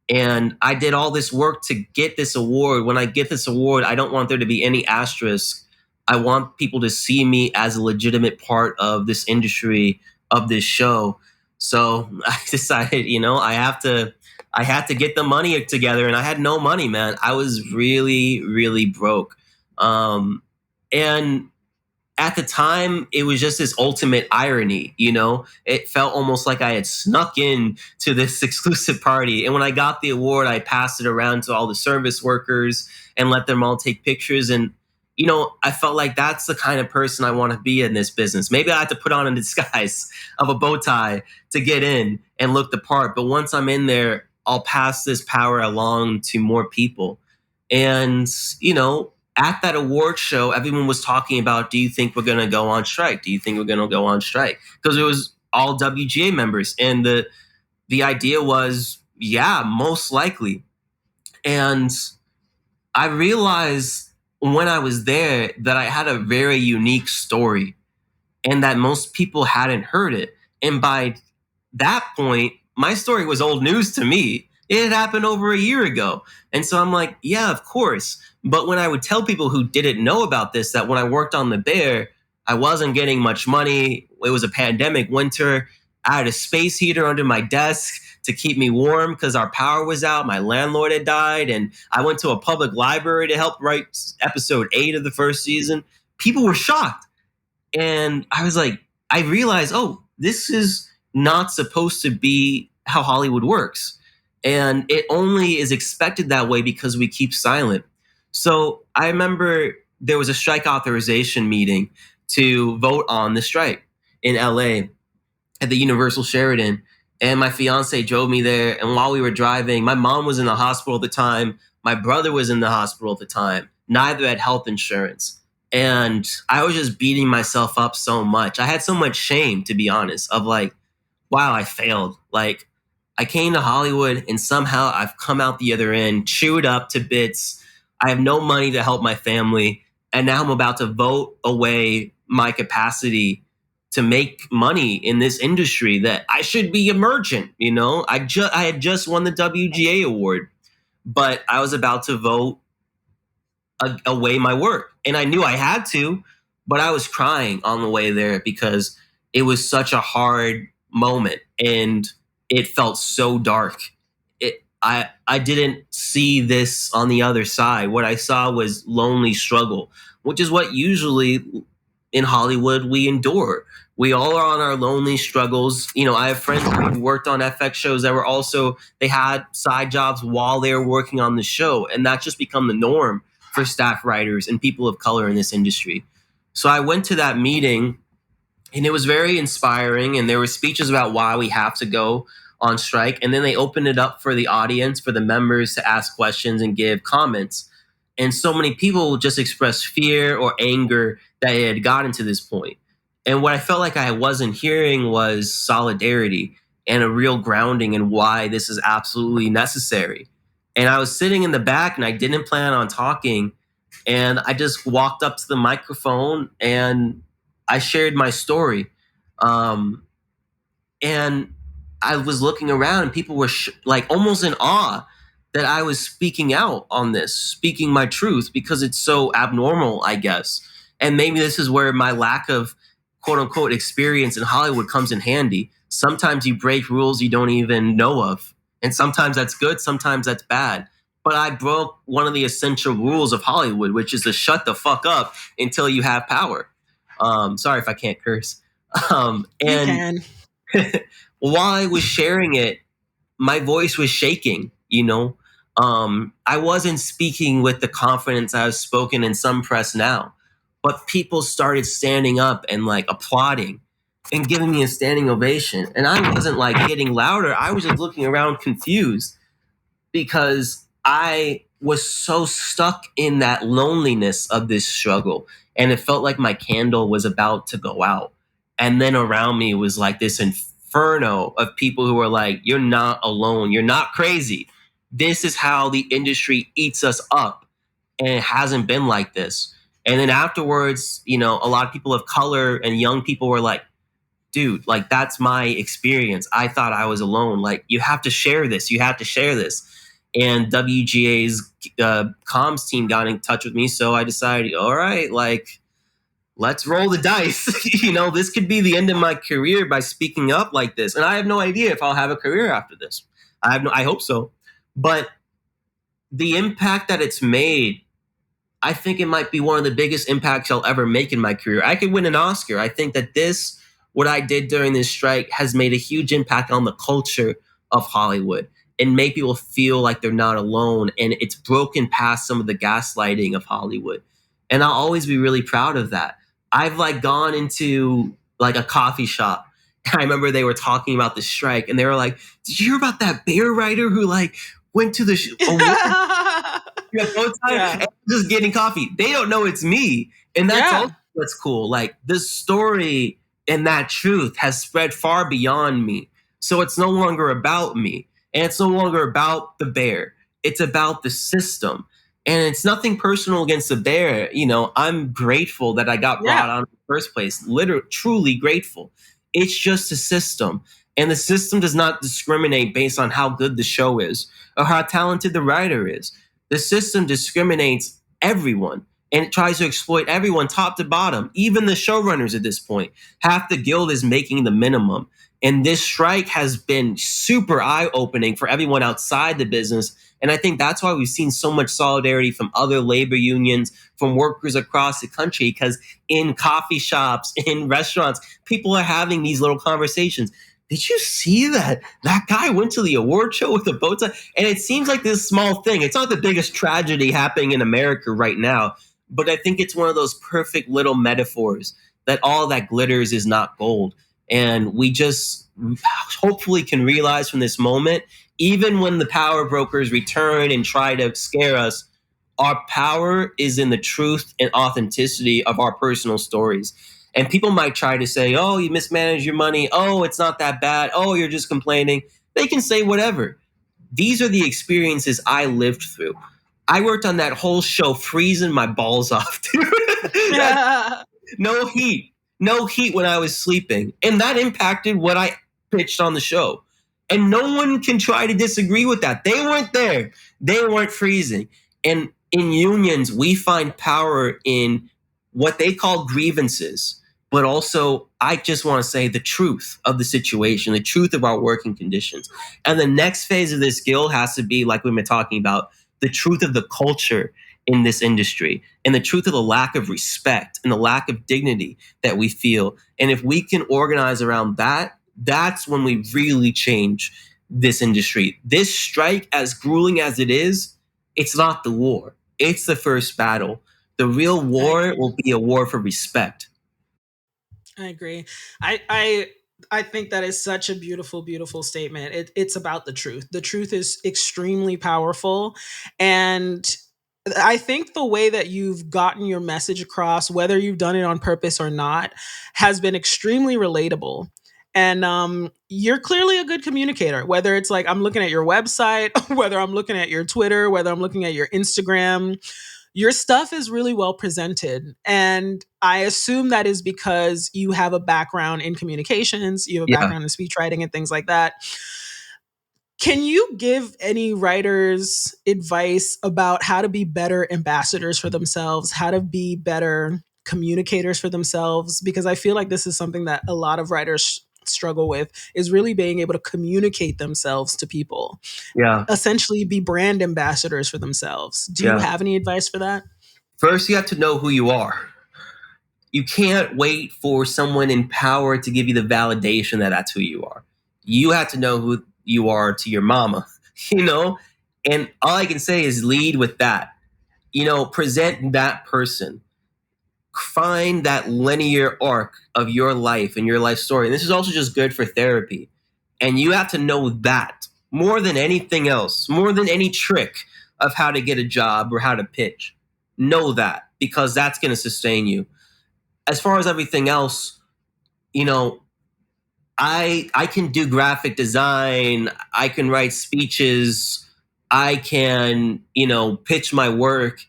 And I did all this work to get this award. When I get this award, I don't want there to be any asterisk. I want people to see me as a legitimate part of this industry, of this show. So I decided, I had to get the money together, and I had no money, man. I was really, really broke. And at the time, it was just this ultimate irony, It felt almost like I had snuck in to this exclusive party. And when I got the award, I passed it around to all the service workers and let them all take pictures. And, I felt like that's the kind of person I want to be in this business. Maybe I had to put on a disguise of a bow tie to get in and look the part. But once I'm in there, I'll pass this power along to more people. And, at that award show, everyone was talking about, do you think we're going to go on strike? Do you think we're going to go on strike? Because it was all WGA members. And the idea was, yeah, most likely. And I realized when I was there that I had a very unique story and that most people hadn't heard it. And by that point, my story was old news to me. It had happened over a year ago. And so I'm like, yeah, of course. But when I would tell people who didn't know about this, that when I worked on The Bear, I wasn't getting much money. It was a pandemic winter. I had a space heater under my desk to keep me warm because our power was out. My landlord had died. And I went to a public library to help write episode 8 of the first season. People were shocked. And I was like, I realized, oh, this is not supposed to be how Hollywood works. And it only is expected that way because we keep silent. So I remember there was a strike authorization meeting to vote on the strike in LA at the Universal Sheraton. And my fiance drove me there. And while we were driving, my mom was in the hospital at the time. My brother was in the hospital at the time. Neither had health insurance. And I was just beating myself up so much. I had so much shame, to be honest, of like, wow, I failed. Like, I came to Hollywood and somehow I've come out the other end, chewed up to bits. I have no money to help my family. And now I'm about to vote away my capacity to make money in this industry that I should be a merchant. I had just won the WGA award, but I was about to vote away my work. And I knew I had to, but I was crying on the way there because it was such a hard moment and it felt so dark. I didn't see this on the other side. What I saw was lonely struggle, which is what usually in Hollywood we endure. We all are on our lonely struggles. I have friends who worked on FX shows that were also, they had side jobs while they were working on the show. And that's just become the norm for staff writers and people of color in this industry. So I went to that meeting and it was very inspiring. And there were speeches about why we have to go on strike. And then they opened it up for the audience, for the members to ask questions and give comments. And so many people just expressed fear or anger that it had gotten to this point. And what I felt like I wasn't hearing was solidarity and a real grounding in why this is absolutely necessary. And I was sitting in the back and I didn't plan on talking. And I just walked up to the microphone and I shared my story. And I was looking around and people were like almost in awe that I was speaking out on this, speaking my truth because it's so abnormal, I guess. And maybe this is where my lack of quote unquote experience in Hollywood comes in handy. Sometimes you break rules you don't even know of. And sometimes that's good, sometimes that's bad. But I broke one of the essential rules of Hollywood, which is to shut the fuck up until you have power. Sorry if I can't curse. You can. While I was sharing it, my voice was shaking, I wasn't speaking with the confidence I was spoken in some press now, but people started standing up and like applauding and giving me a standing ovation. And I wasn't like getting louder. I was just looking around confused because I was so stuck in that loneliness of this struggle. And it felt like my candle was about to go out. And then around me was like this inferno of people who were like, you're not alone. You're not crazy. This is how the industry eats us up. And it hasn't been like this. And then afterwards, a lot of people of color and young people were like, dude, like that's my experience. I thought I was alone. Like, you have to share this. You have to share this. And WGA's comms team got in touch with me. So I decided, all right, like, let's roll the dice. This could be the end of my career by speaking up like this. And I have no idea if I'll have a career after this. I hope so. But the impact that it's made, I think it might be one of the biggest impacts I'll ever make in my career. I could win an Oscar. I think that what I did during this strike has made a huge impact on the culture of Hollywood and made people feel like they're not alone. And it's broken past some of the gaslighting of Hollywood. And I'll always be really proud of that. I've gone into a coffee shop. I remember they were talking about the strike and they were like, did you hear about that bear writer who went to the award? Yeah. And just getting coffee. They don't know it's me. And that's also what's cool. This story and that truth has spread far beyond me. So it's no longer about me. And it's no longer about the bear. It's about the system. And it's nothing personal against the bear. I'm grateful that I got brought on in the first place. Literally, truly grateful. It's just a system. And the system does not discriminate based on how good the show is or how talented the writer is. The system discriminates everyone and it tries to exploit everyone top to bottom, even the showrunners at this point. Half the guild is making the minimum. And this strike has been super eye-opening for everyone outside the business. And I think that's why we've seen so much solidarity from other labor unions, from workers across the country, because in coffee shops, in restaurants, people are having these little conversations. Did you see that guy went to the award show with a bow tie? And it seems like this small thing. It's not the biggest tragedy happening in America right now, but I think it's one of those perfect little metaphors that all that glitters is not gold. And we just hopefully can realize from this moment, even when the power brokers return and try to scare us, our power is in the truth and authenticity of our personal stories. And people might try to say, oh, you mismanaged your money. Oh, it's not that bad. Oh, you're just complaining. They can say whatever. These are the experiences I lived through. I worked on that whole show freezing my balls off, dude. No heat when I was sleeping. And that impacted what I pitched on the show. And no one can try to disagree with that. They weren't there. They weren't freezing. And in unions, we find power in what they call grievances. But also, I just want to say the truth of the situation, the truth of our working conditions. And the next phase of this guild has to be, like we've been talking about, the truth of the culture in this industry and the truth of the lack of respect and the lack of dignity that we feel. And if we can organize around that, that's when we really change this industry. This strike, as grueling as it is, it's not the war. It's the first battle. The real war will be a war for respect. I agree. I think that is such a beautiful, beautiful statement. It's about the truth. The truth is extremely powerful. And I think the way that you've gotten your message across, whether you've done it on purpose or not, has been extremely relatable. And you're clearly a good communicator, whether it's I'm looking at your website, whether I'm looking at your Twitter, whether I'm looking at your Instagram. Your stuff is really well presented. And I assume that is because you have a background in communications, you have a background in speechwriting and things like that. Can you give any writers advice about how to be better ambassadors for themselves, how to be better communicators for themselves? Because I feel like this is something that a lot of writers struggle with, is really being able to communicate themselves to people. Essentially be brand ambassadors for themselves. Do you have any advice for that? First, you have to know who you are. You can't wait for someone in power to give you the validation that that's who you are. You have to know who you are to your mama, And all I can say is lead with that. Present that person. Find that linear arc of your life and your life story. And this is also just good for therapy. And you have to know that more than anything else, more than any trick of how to get a job or how to pitch. Know that, because that's going to sustain you. As far as everything else, I can do graphic design. I can write speeches. I can, pitch my work.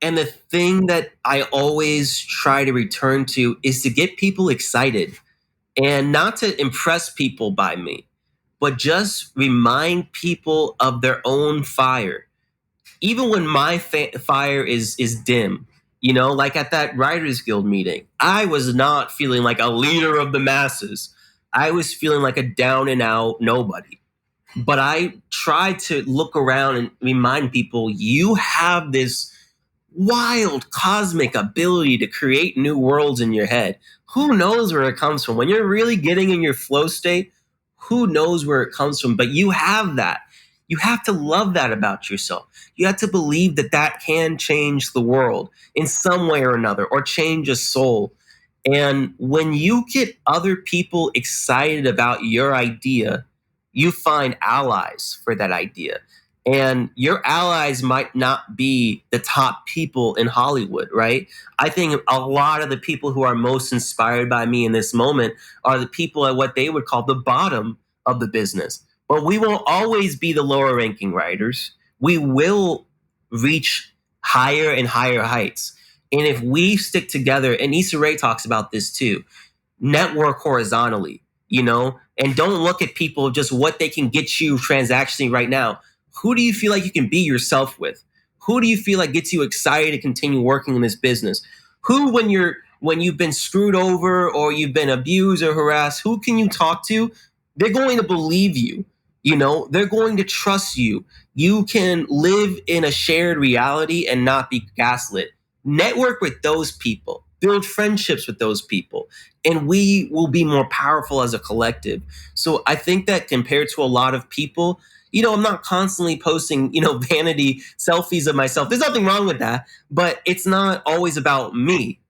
And the thing that I always try to return to is to get people excited, and not to impress people by me, but just remind people of their own fire. Even when my fire is dim, Like at that Writers Guild meeting, I was not feeling like a leader of the masses. I was feeling like a down and out nobody. But I tried to look around and remind people, you have this wild cosmic ability to create new worlds in your head. Who knows where it comes from? When you're really getting in your flow state, who knows where it comes from? But you have that. You have to love that about yourself. You have to believe that that can change the world in some way or another, or change a soul. And when you get other people excited about your idea, you find allies for that idea. And your allies might not be the top people in Hollywood, right? I think a lot of the people who are most inspired by me in this moment are the people at what they would call the bottom of the business. But we won't always be the lower ranking writers. We will reach higher and higher heights. And if we stick together, and Issa Rae talks about this too, network horizontally, and don't look at people just what they can get you transactionally right now. Who do you feel like you can be yourself with? Who do you feel like gets you excited to continue working in this business? Who, when you've been screwed over or you've been abused or harassed, who can you talk to? They're going to believe you. They're going to trust you. You can live in a shared reality and not be gaslit. Network with those people. Build friendships with those people, and we will be more powerful as a collective. So I think that compared to a lot of people, I'm not constantly posting, vanity selfies of myself. There's nothing wrong with that, but it's not always about me,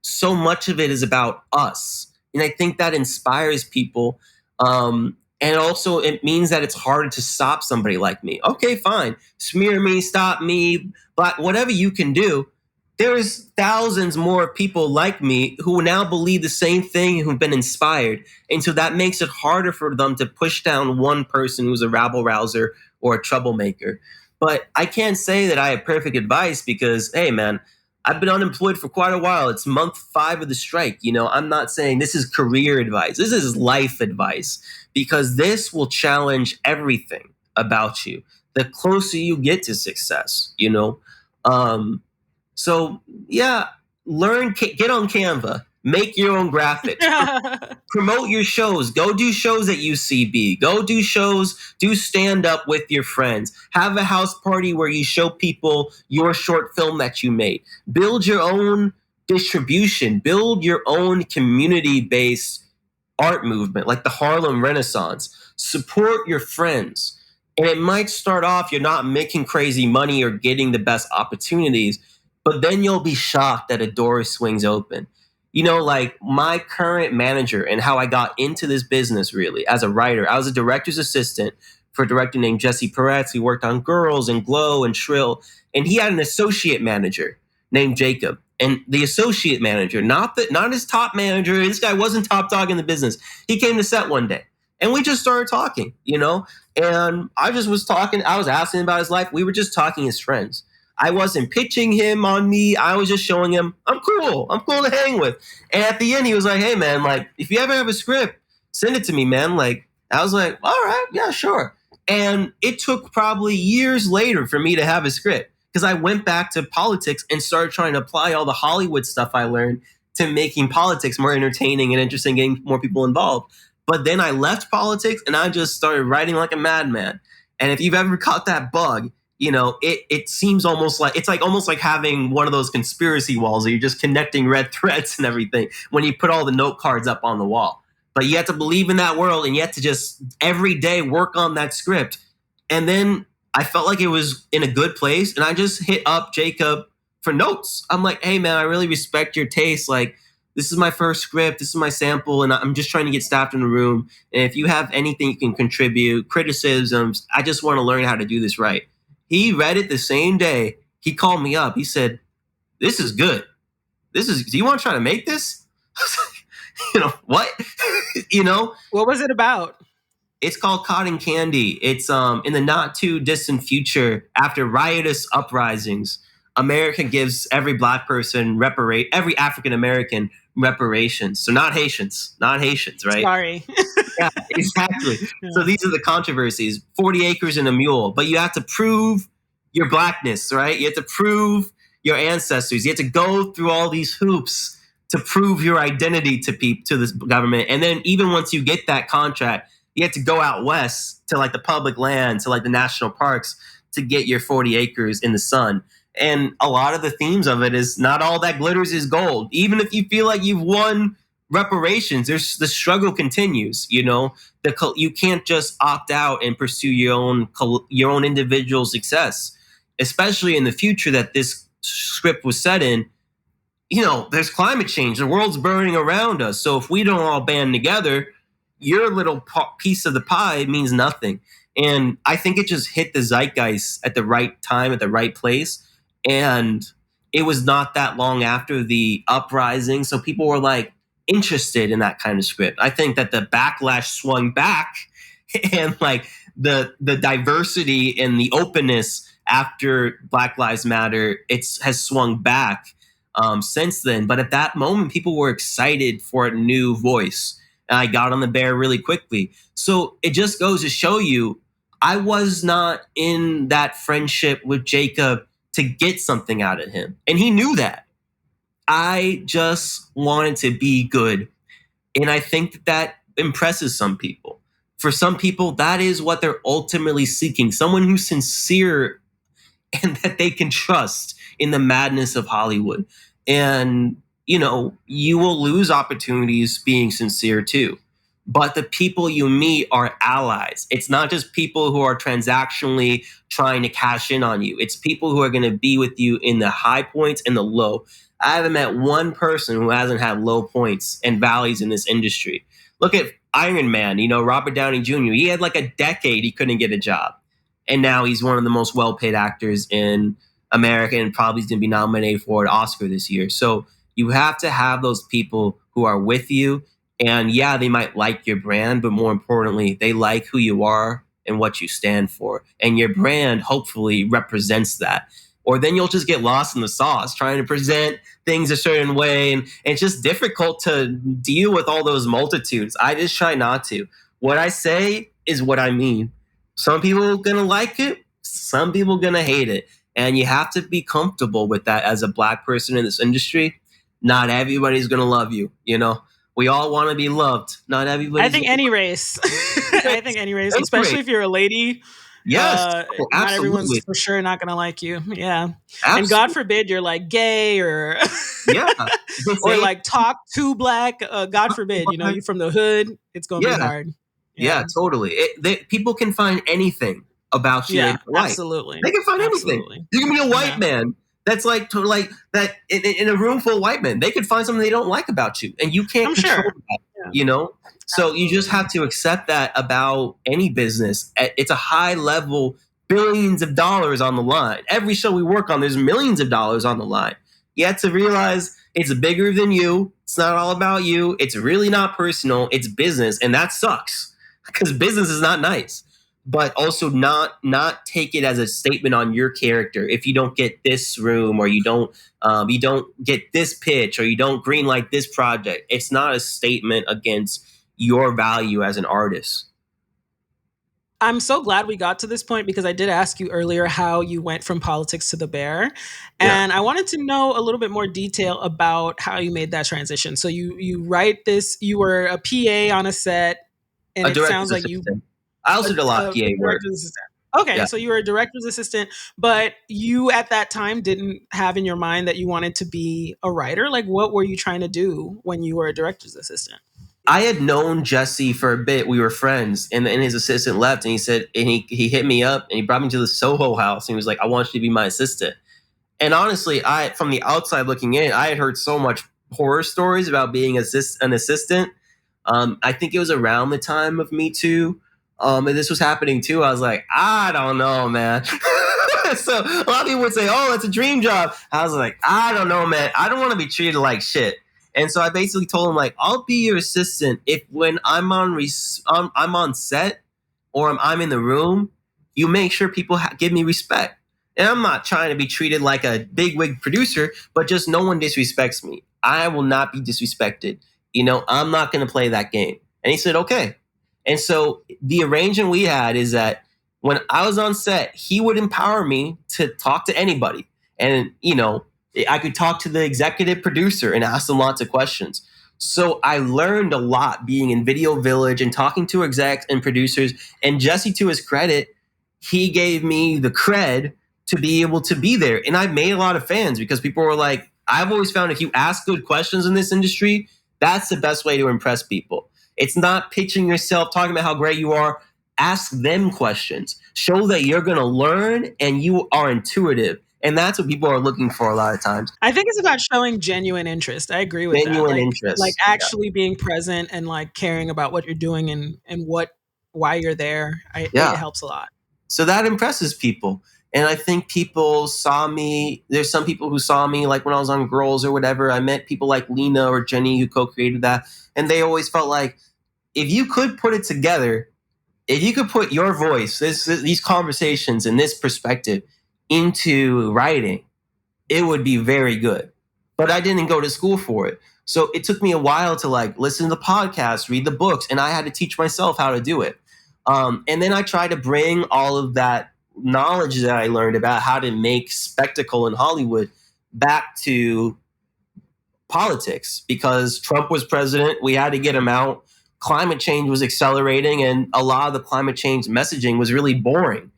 So much of it is about us. And I think that inspires people. And also it means that it's harder to stop somebody like me. Okay, fine. Smear me, stop me, but whatever you can do. There's thousands more people like me who now believe the same thing, who've been inspired. And so that makes it harder for them to push down one person who's a rabble rouser or a troublemaker. But I can't say that I have perfect advice because, hey, man, I've been unemployed for quite a while. It's month 5 of the strike. I'm not saying this is career advice. This is life advice, because this will challenge everything about you the closer you get to success, So yeah, get on Canva, make your own graphics, promote your shows, go do shows at UCB, go do shows, do stand up with your friends, have a house party where you show people your short film that you made, build your own distribution, build your own community-based art movement like the Harlem Renaissance, support your friends. And it might start off, you're not making crazy money or getting the best opportunities, but then you'll be shocked that a door swings open. Like my current manager and how I got into this business really as a writer, I was a director's assistant for a director named Jesse Peretz. He worked on Girls and Glow and Shrill. And he had an associate manager named Jacob. And the associate manager, not his top manager, this guy wasn't top dog in the business. He came to set one day and we just started talking, and I just was talking. I was asking about his life. We were just talking as friends. I wasn't pitching him on me. I was just showing him I'm cool. I'm cool to hang with. And at the end, he was like, hey, man, like, if you ever have a script, send it to me, man. Like, I was like, all right, yeah, sure. And it took probably years later for me to have a script because I went back to politics and started trying to apply all the Hollywood stuff I learned to making politics more entertaining and interesting, getting more people involved. But then I left politics and I just started writing like a madman. And if you've ever caught that bug, it seems almost like having one of those conspiracy walls where you're just connecting red threads and everything when you put all the note cards up on the wall. But you have to believe in that world and you have to just every day work on that script. And then I felt like it was in a good place and I just hit up Jacob for notes. I'm like, hey, man, I really respect your taste. Like, this is my first script. This is my sample. And I'm just trying to get staffed in the room. And if you have anything you can contribute, criticisms, I just want to learn how to do this right. He read it the same day. He called me up. He said, this is good. Do you want to try to make this? What? What was it about? It's called Cotton Candy. It's in the not too distant future, after riotous uprisings, America gives every black person every African American reparations. So not Haitians, right? Sorry. Yeah, exactly. Yeah. So these are the controversies: 40 acres and a mule. But you have to prove your blackness, right? You have to prove your ancestors. You had to go through all these hoops to prove your identity to this government. And then even once you get that contract, you have to go out west to like the public land, to like the national parks to get your 40 acres in the sun. And a lot of the themes of it is not all that glitters is gold. Even if you feel like you've won reparations, there's the struggle continues. You know, you can't just opt out and pursue your own individual success, especially in the future that this script was set in. You know, there's climate change. The world's burning around us. So if we don't all band together, your little piece of the pie means nothing. And I think it just hit the zeitgeist at the right time, at the right place. And it was not that long after the uprising. So people were like interested in that kind of script. I think that the backlash swung back and like the diversity and the openness after Black Lives Matter, has swung back since then. But at that moment, people were excited for a new voice. And I got on the bear really quickly. So it just goes to show you, I was not in that friendship with Jacob to get something out of him. And he knew that. I just wanted to be good. And I think that impresses some people. For some people, that is what they're ultimately seeking. Someone who's sincere and that they can trust in the madness of Hollywood. And, you know, you will lose opportunities being sincere too. But the people you meet are allies. It's not just people who are transactionally trying to cash in on you. It's people who are going to be with you in the high points and the low. I haven't met one person who hasn't had low points and valleys in this industry. Look at Iron Man, you know, Robert Downey Jr. He had like a decade he couldn't get a job. And now he's one of the most well-paid actors in America and probably is going to be nominated for an Oscar this year. So you have to have those people who are with you. And yeah, they might like your brand, but more importantly, they like who you are and what you stand for. And your brand hopefully represents that. Or then you'll just get lost in the sauce trying to present things a certain way. And it's just difficult to deal with all those multitudes. I just try not to. What I say is what I mean. Some people are going to like it. Some people are going to hate it. And you have to be comfortable with that as a Black person in this industry. Not everybody's going to love you. You know, we all want to be loved. Not everybody. I think any race. I think any race, especially if you're a lady. Yes, not everyone's for sure not going to like you. Yeah. Absolutely. And God forbid you're like gay or or like talk too Black. God forbid, you know, you from the hood. It's going to be hard. Yeah, totally. People can find anything about you. Yeah, absolutely. They can find anything. You can be a white man that's like that in a room full of white men. They could find something they don't like about you, and you can't control that. Yeah. You know, so you just have to accept that about any business. It's a high level, billions of dollars on the line. Every show we work on, there's millions of dollars on the line. You have to realize it's bigger than you. It's not all about you. It's really not personal. It's business, and that sucks. Because business is not nice, but also not take it as a statement on your character. If you don't get this room, or you don't get this pitch, or you don't greenlight this project, it's not a statement against your value as an artist. I'm so glad we got to this point, because I did ask you earlier how you went from politics to the Bear. And I wanted to know a little bit more detail about how you made that transition. So you write this, you were a PA on a set. And it sounds like I also did a lot of PA work. Okay, so you were a director's assistant, but you at that time didn't have in your mind that you wanted to be a writer. Like, what were you trying to do when you were a director's assistant? I had known Jesse for a bit. We were friends, and then his assistant left, and he said, and he hit me up, and he brought me to the Soho house, and he was like, "I want you to be my assistant." And honestly, from the outside looking in, I had heard so much horror stories about being an assistant. I think it was around the time of Me Too. And this was happening too. I was like, I don't know, man. So a lot of people would say, oh, it's a dream job. I was like, I don't know, man. I don't want to be treated like shit. And so I basically told him, like, I'll be your assistant if when I'm on set or I'm in the room, you make sure people give me respect. And I'm not trying to be treated like a bigwig producer, but just no one disrespects me. I will not be disrespected. You know, I'm not going to play that game. And he said, okay. And so the arrangement we had is that when I was on set, he would empower me to talk to anybody. And, you know, I could talk to the executive producer and ask them lots of questions. So I learned a lot being in Video Village and talking to execs and producers. And Jesse, to his credit, he gave me the cred to be able to be there. And I made a lot of fans because people were like, I've always found if you ask good questions in this industry, that's the best way to impress people. It's not pitching yourself, talking about how great you are. Ask them questions. Show that you're going to learn and you are intuitive. And that's what people are looking for a lot of times. I think it's about showing genuine interest. I agree with that. Genuine Like interest. Yeah. actually being present and like caring about what you're doing and why you're there. It Yeah. helps a lot. So that impresses people. And I think people saw me. There's some people who saw me like when I was on Girls or whatever. I met people like Lena or Jenny who co-created that. And they always felt like if you could put it together, if you could put your voice, these conversations and this perspective into writing, it would be very good. But I didn't go to school for it. So it took me a while to like listen to the podcasts, read the books, and I had to teach myself how to do it. And then I tried to bring all of that knowledge that I learned about how to make spectacle in Hollywood back to politics because Trump was president. We had to get him out. Climate change was accelerating, and a lot of the climate change messaging was really boring.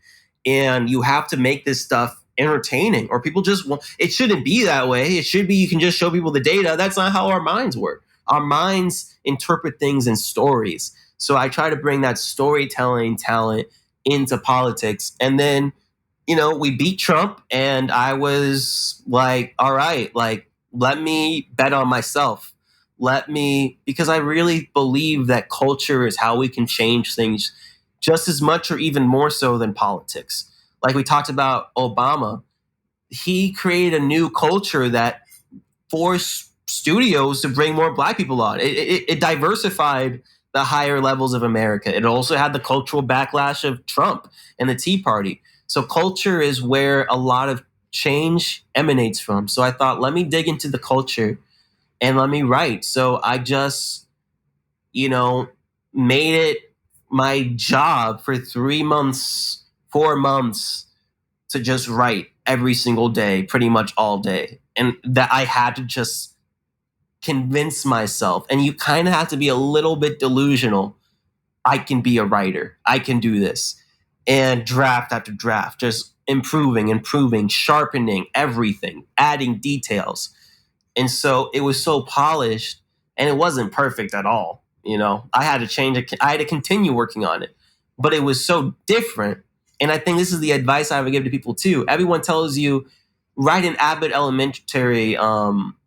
And you have to make this stuff entertaining, or people just want it. Shouldn't be that way. It should be you can just show people the data. That's not how our minds work. Our minds interpret things in stories. So I try to bring that storytelling talent into politics. And then, we beat Trump, and I was like, all right, like, let me bet on myself. Because I really believe that culture is how we can change things just as much or even more so than politics. Like we talked about Obama, he created a new culture that forced studios to bring more Black people on. It diversified the higher levels of America. It also had the cultural backlash of Trump and the Tea Party. So culture is where a lot of change emanates from. So I thought, let me dig into the culture and let me write. So I just, made it my job for 3 months, 4 months to just write every single day, pretty much all day. And that I had to just convince myself. And you kind of have to be a little bit delusional. I can be a writer. I can do this. And draft after draft, just improving, sharpening everything, adding details. And so it was so polished, and it wasn't perfect at all. I had to change it. I had to continue working on it, but it was so different. And I think this is the advice I would give to people too. Everyone tells you write an Abbott Elementary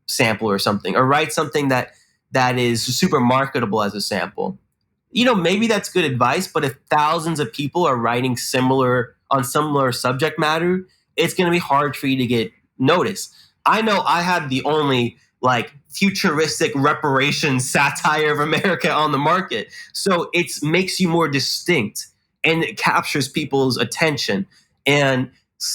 sample or something, or write something that is super marketable as a sample. Maybe that's good advice, but if thousands of people are writing similar subject matter, it's going to be hard for you to get noticed. I know I had the only like futuristic reparation satire of America on the market. So it makes you more distinct and it captures people's attention. And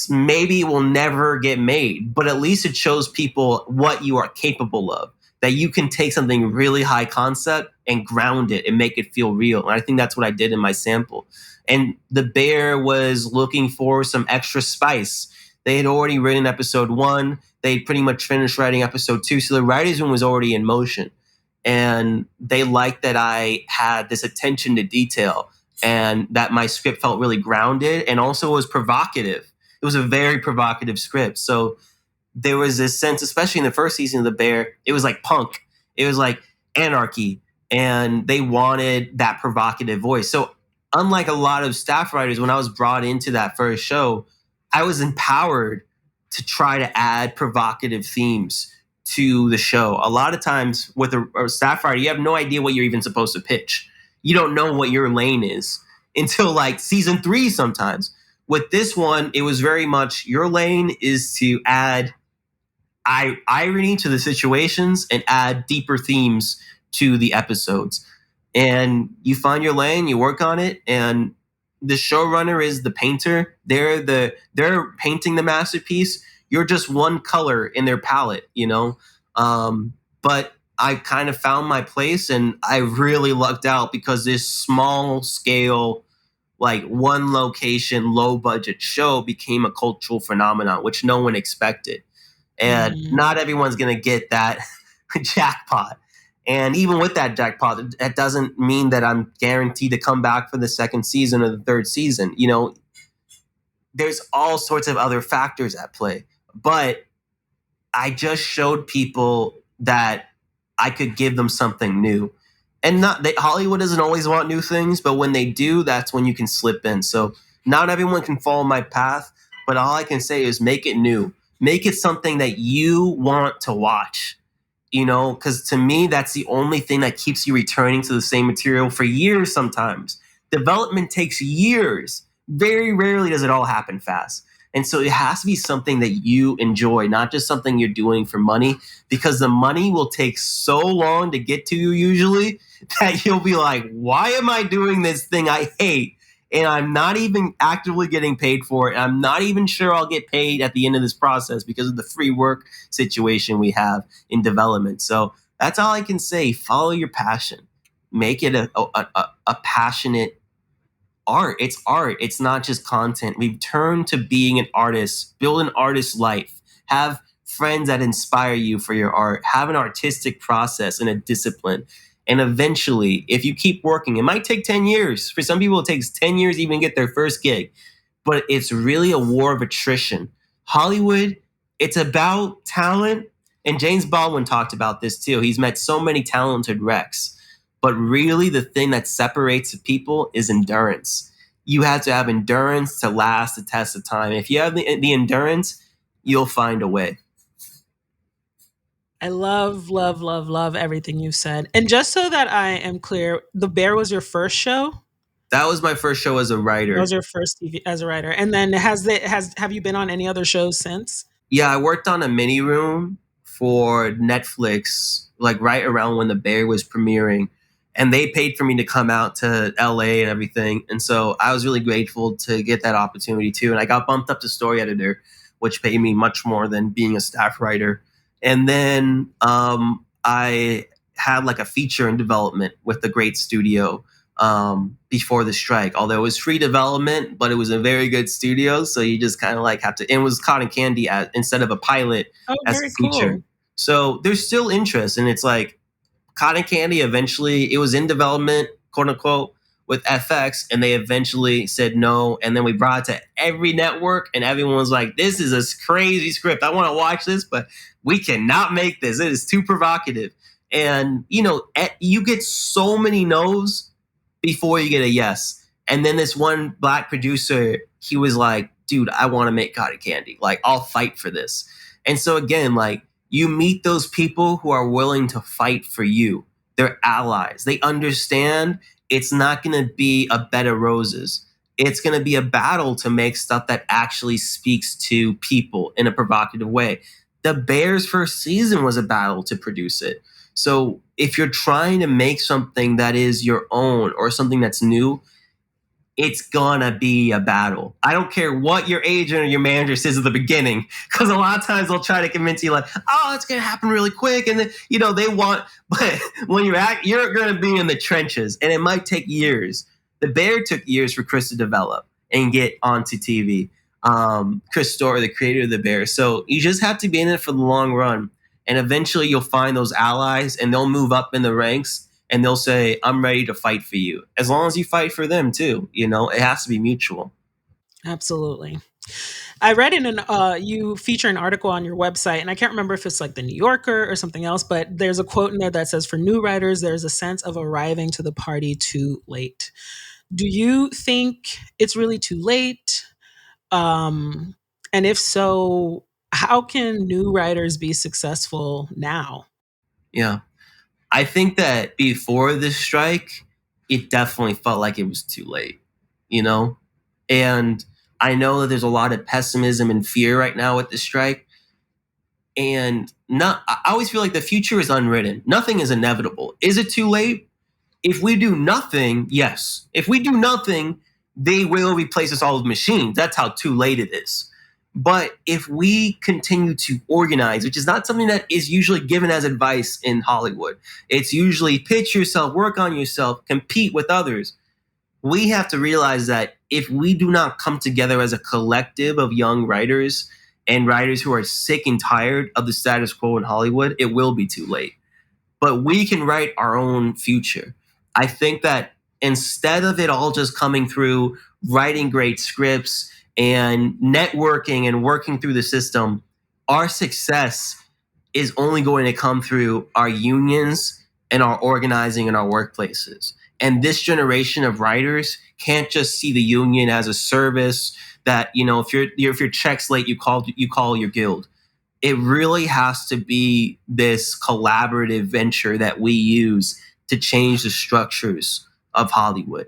maybe it will never get made, but at least it shows people what you are capable of, that you can take something really high concept and ground it and make it feel real. And I think that's what I did in my sample. And the Bear was looking for some extra spice. They had already written episode 1. They pretty much finished writing episode 2. So the writer's room was already in motion. And they liked that I had this attention to detail and that my script felt really grounded and also was provocative. It was a very provocative script. So there was this sense, especially in the first season of The Bear, it was like punk. It was like anarchy. And they wanted that provocative voice. So unlike a lot of staff writers, when I was brought into that first show, I was empowered to try to add provocative themes to the show. A lot of times with a staff writer, you have no idea what you're even supposed to pitch. You don't know what your lane is until like season 3 sometimes. With this one, it was very much your lane is to add irony to the situations and add deeper themes to the episodes. And you find your lane, you work on it, and the showrunner is the painter. They're painting the masterpiece. You're just one color in their palette, But I kind of found my place, and I really lucked out because this small scale, like one location, low budget show became a cultural phenomenon, which no one expected. And not everyone's going to get that jackpot. And even with that jackpot, that doesn't mean that I'm guaranteed to come back for the second season or the third season. You know, there's all sorts of other factors at play. But I just showed people that I could give them something new. And Hollywood doesn't always want new things, but when they do, that's when you can slip in. So not everyone can follow my path, but all I can say is make it new. Make it something that you want to watch. You know, because to me, that's the only thing that keeps you returning to the same material for years sometimes. Development takes years. Very rarely does it all happen fast. And so it has to be something that you enjoy, not just something you're doing for money, because the money will take so long to get to you usually that you'll be like, why am I doing this thing I hate? And I'm not even actively getting paid for it. I'm not even sure I'll get paid at the end of this process because of the free work situation we have in development. So that's all I can say. Follow your passion. Make it a passionate art. It's art. It's not just content. Return to being an artist. Build an artist's life. Have friends that inspire you for your art. Have an artistic process and a discipline. And eventually, if you keep working, it might take 10 years. For some people, it takes 10 years to even get their first gig. But it's really a war of attrition. Hollywood, it's about talent. And James Baldwin talked about this too. He's met so many talented wrecks. But really, the thing that separates people is endurance. You have to have endurance to last the test of time. If you have the endurance, you'll find a way. I love, love, love, love everything you said. And just so that I am clear, The Bear was your first show? That was my first show as a writer. That was your first TV as a writer. And then have you been on any other shows since? Yeah, I worked on a mini room for Netflix, like right around when The Bear was premiering. And they paid for me to come out to LA and everything. And so I was really grateful to get that opportunity too. And I got bumped up to story editor, which paid me much more than being a staff writer. And then I had like a feature in development with the great studio before the strike. Although it was free development, but it was a very good studio. So you just kind of like have to, and it was Cotton Candy instead of a pilot as a feature. Cool. So there's still interest. And it's like Cotton Candy eventually, it was in development, quote unquote, with FX, and they eventually said no. And then we brought it to every network, and everyone was like, this is a crazy script. I want to watch this, but we cannot make this. It is too provocative. And, you know, you get so many no's before you get a yes. And then this one black producer, he was like, dude, I want to make Cotton Candy. Like, I'll fight for this. And so again, like, you meet those people who are willing to fight for you. They're allies. They understand it's not going to be a bed of roses. It's going to be a battle to make stuff that actually speaks to people in a provocative way. The Bears' first season was a battle to produce it. So if you're trying to make something that is your own or something that's new, it's gonna be a battle. I don't care what your agent or your manager says at the beginning, because a lot of times they'll try to convince you like, oh, it's gonna happen really quick. And then, you know, they want, but when you're gonna be in the trenches, and it might take years. The Bear took years for Chris to develop and get onto TV. Chris Storer, the creator of The Bear. So you just have to be in it for the long run. And eventually you'll find those allies and they'll move up in the ranks. And they'll say, I'm ready to fight for you. As long as you fight for them too, you know, it has to be mutual. Absolutely. I read you feature an article on your website, and I can't remember if it's like the New Yorker or something else, but there's a quote in there that says, for new writers, there's a sense of arriving to the party too late. Do you think it's really too late? And if so, how can new writers be successful now? Yeah. I think that before this strike, it definitely felt like it was too late, you know? And I know that there's a lot of pessimism and fear right now with the strike. And I always feel like the future is unwritten. Nothing is inevitable. Is it too late? If we do nothing, yes. If we do nothing, they will replace us all with machines. That's how too late it is. But if we continue to organize, which is not something that is usually given as advice in Hollywood, it's usually pitch yourself, work on yourself, compete with others. We have to realize that if we do not come together as a collective of young writers and writers who are sick and tired of the status quo in Hollywood, it will be too late. But we can write our own future. I think that instead of it all just coming through writing great scripts and networking and working through the system, our success is only going to come through our unions and our organizing in our workplaces. And this generation of writers can't just see the union as a service that, if your check's late, you call your guild. It really has to be this collaborative venture that we use to change the structures of Hollywood.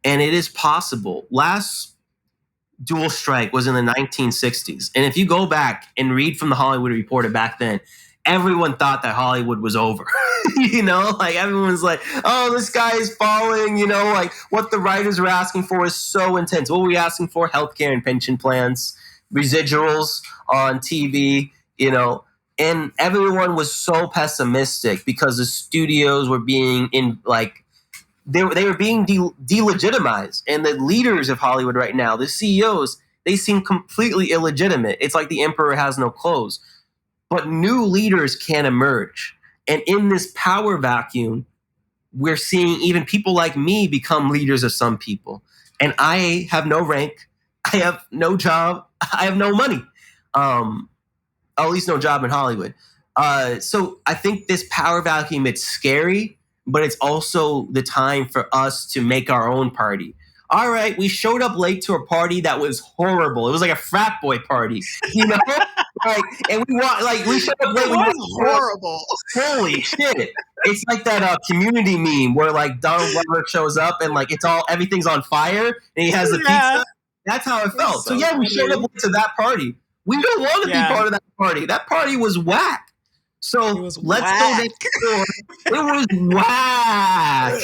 And it is possible. Last dual strike was in the 1960s. And if you go back and read from the Hollywood Reporter back then, everyone thought that Hollywood was over. Like everyone's like, oh, this guy is falling, like what the writers are asking for is so intense. What were we asking for? Healthcare and pension plans, residuals on TV, and everyone was so pessimistic because the studios were being they were being delegitimized, and the leaders of Hollywood right now, the CEOs, they seem completely illegitimate. It's like the emperor has no clothes. But new leaders can emerge. And in this power vacuum, we're seeing even people like me become leaders of some people. And I have no rank. I have no job. I have no money. At least no job in Hollywood. So I think this power vacuum, it's scary, but it's also the time for us to make our own party. All right, we showed up late to a party that was horrible. It was like a frat boy party, and we showed up late. It was horrible. Holy shit! It's like that Community meme where like Donald Glover shows up and like everything's on fire and he has the pizza. That's how it felt. So we showed up late to that party. We don't want to be part of that party. That party was whack. So let's go next door. It was whack.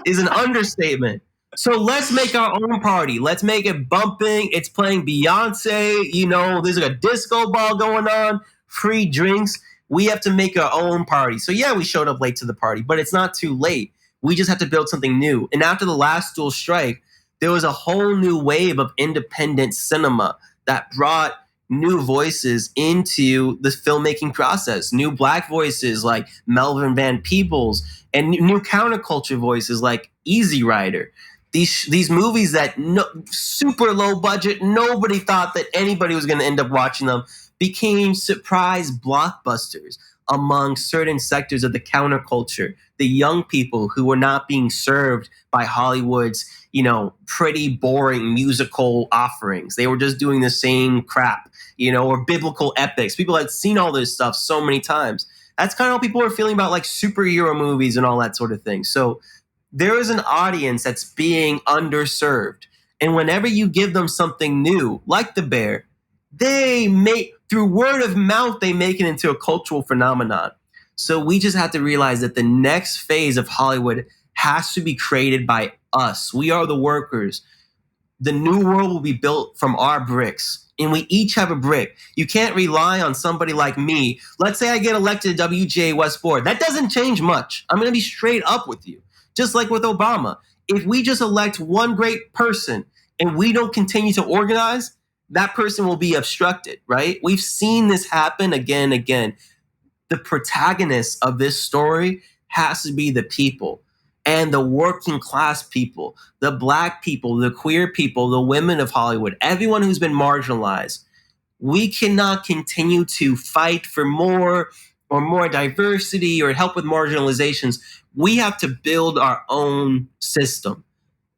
Is an understatement. So let's make our own party. Let's make it bumping. It's playing Beyonce. There's like a disco ball going on, free drinks. We have to make our own party. So we showed up late to the party, but it's not too late. We just have to build something new. And after the last dual strike, there was a whole new wave of independent cinema that brought new voices into the filmmaking process, new Black voices like Melvin Van Peebles, and new counterculture voices like Easy Rider. These movies that super low budget, nobody thought that anybody was going to end up watching them, became surprise blockbusters among certain sectors of the counterculture, the young people who were not being served by Hollywood's, pretty boring musical offerings. They were just doing the same crap, or biblical epics. People had seen all this stuff so many times. That's kind of how people are feeling about like superhero movies and all that sort of thing. So there is an audience that's being underserved. And whenever you give them something new, like The Bear, through word of mouth, they make it into a cultural phenomenon. So we just have to realize that the next phase of Hollywood has to be created by us. We are the workers. The new world will be built from our bricks. And we each have a brick. You can't rely on somebody like me. Let's say I get elected to WGA West Board. That doesn't change much. I'm going to be straight up with you. Just like with Obama. If we just elect one great person and we don't continue to organize, that person will be obstructed, right? We've seen this happen again and again. The protagonist of this story has to be the people, and the working class people, the Black people, the queer people, the women of Hollywood, everyone who's been marginalized. We cannot continue to fight for more diversity or help with marginalizations. We have to build our own system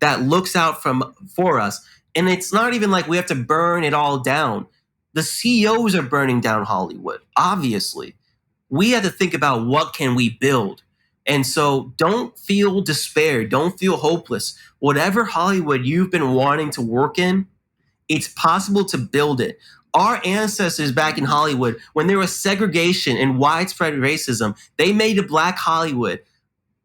that looks out for us. And it's not even like we have to burn it all down. The CEOs are burning down Hollywood, obviously. We have to think about what can we build. And so don't feel despair. Don't feel hopeless. Whatever Hollywood you've been wanting to work in, it's possible to build it. Our ancestors back in Hollywood, when there was segregation and widespread racism, they made a Black Hollywood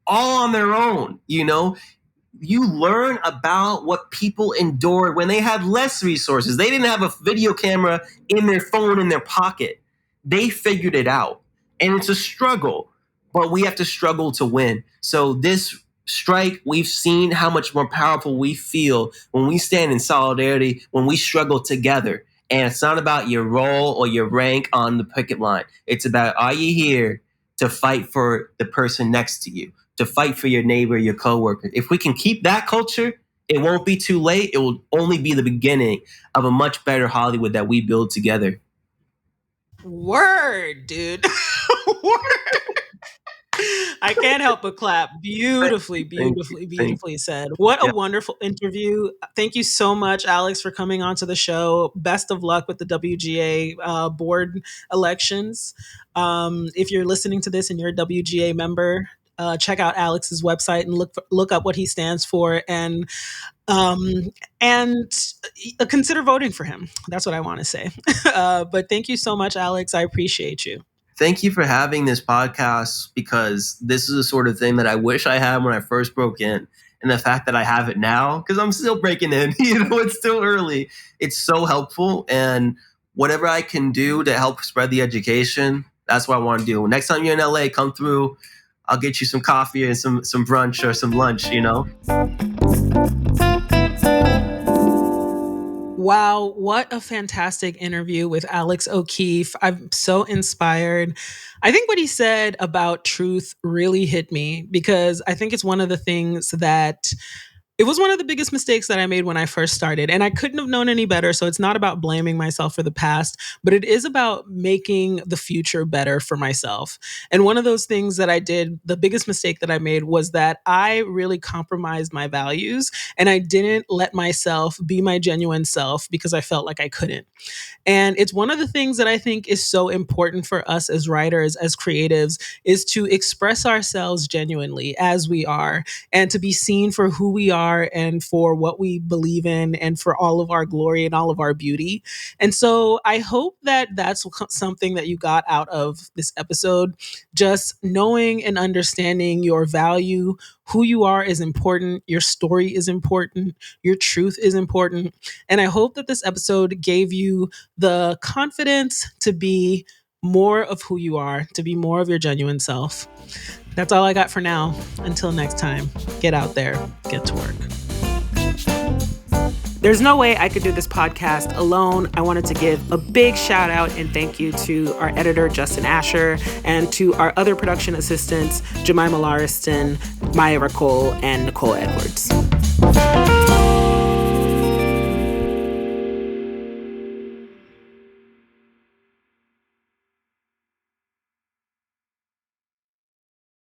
all on their own, You learn about what people endured when they had less resources. They didn't have a video camera in their phone in their pocket. They figured it out. And it's a struggle, but we have to struggle to win. So this strike, we've seen how much more powerful we feel when we stand in solidarity, when we struggle together. And it's not about your role or your rank on the picket line. It's about, are you here to fight for the person next to you, to fight for your neighbor, your coworker? If we can keep that culture, it won't be too late. It will only be the beginning of a much better Hollywood that we build together. Word, dude. Word. I can't help but clap. Beautifully, beautifully, beautifully said. What a wonderful interview. Thank you so much, Alex, for coming onto the show. Best of luck with the WGA board elections. If you're listening to this and you're a WGA member, check out Alex's website and look up what he stands for, and consider voting for him. That's what I want to say. But thank you so much, Alex. I appreciate you. Thank you for having this podcast, because this is the sort of thing that I wish I had when I first broke in. And the fact that I have it now, because I'm still breaking in, it's still early. It's so helpful. And whatever I can do to help spread the education, that's what I want to do. Next time you're in LA, come through. I'll get you some coffee and some brunch or some lunch, Wow, what a fantastic interview with Alex O'Keefe. I'm so inspired. I think what he said about truth really hit me, because I think it's one of the things that it was one of the biggest mistakes that I made when I first started, and I couldn't have known any better. So it's not about blaming myself for the past, but it is about making the future better for myself. And one of those things that I did, the biggest mistake that I made, was that I really compromised my values, and I didn't let myself be my genuine self because I felt like I couldn't. And it's one of the things that I think is so important for us as writers, as creatives, is to express ourselves genuinely as we are, and to be seen for who we are and for what we believe in and for all of our glory and all of our beauty. And so I hope that that's something that you got out of this episode. Just knowing and understanding your value, who you are is important, your story is important, your truth is important. And I hope that this episode gave you the confidence to be more of who you are, to be more of your genuine self. That's all I got for now. Until next time, get out there, get to work. There's no way I could do this podcast alone. I wanted to give a big shout out and thank you to our editor, Justin Asher, and to our other production assistants, Jemima Lariston, Maya Racole, and Nicole Edwards.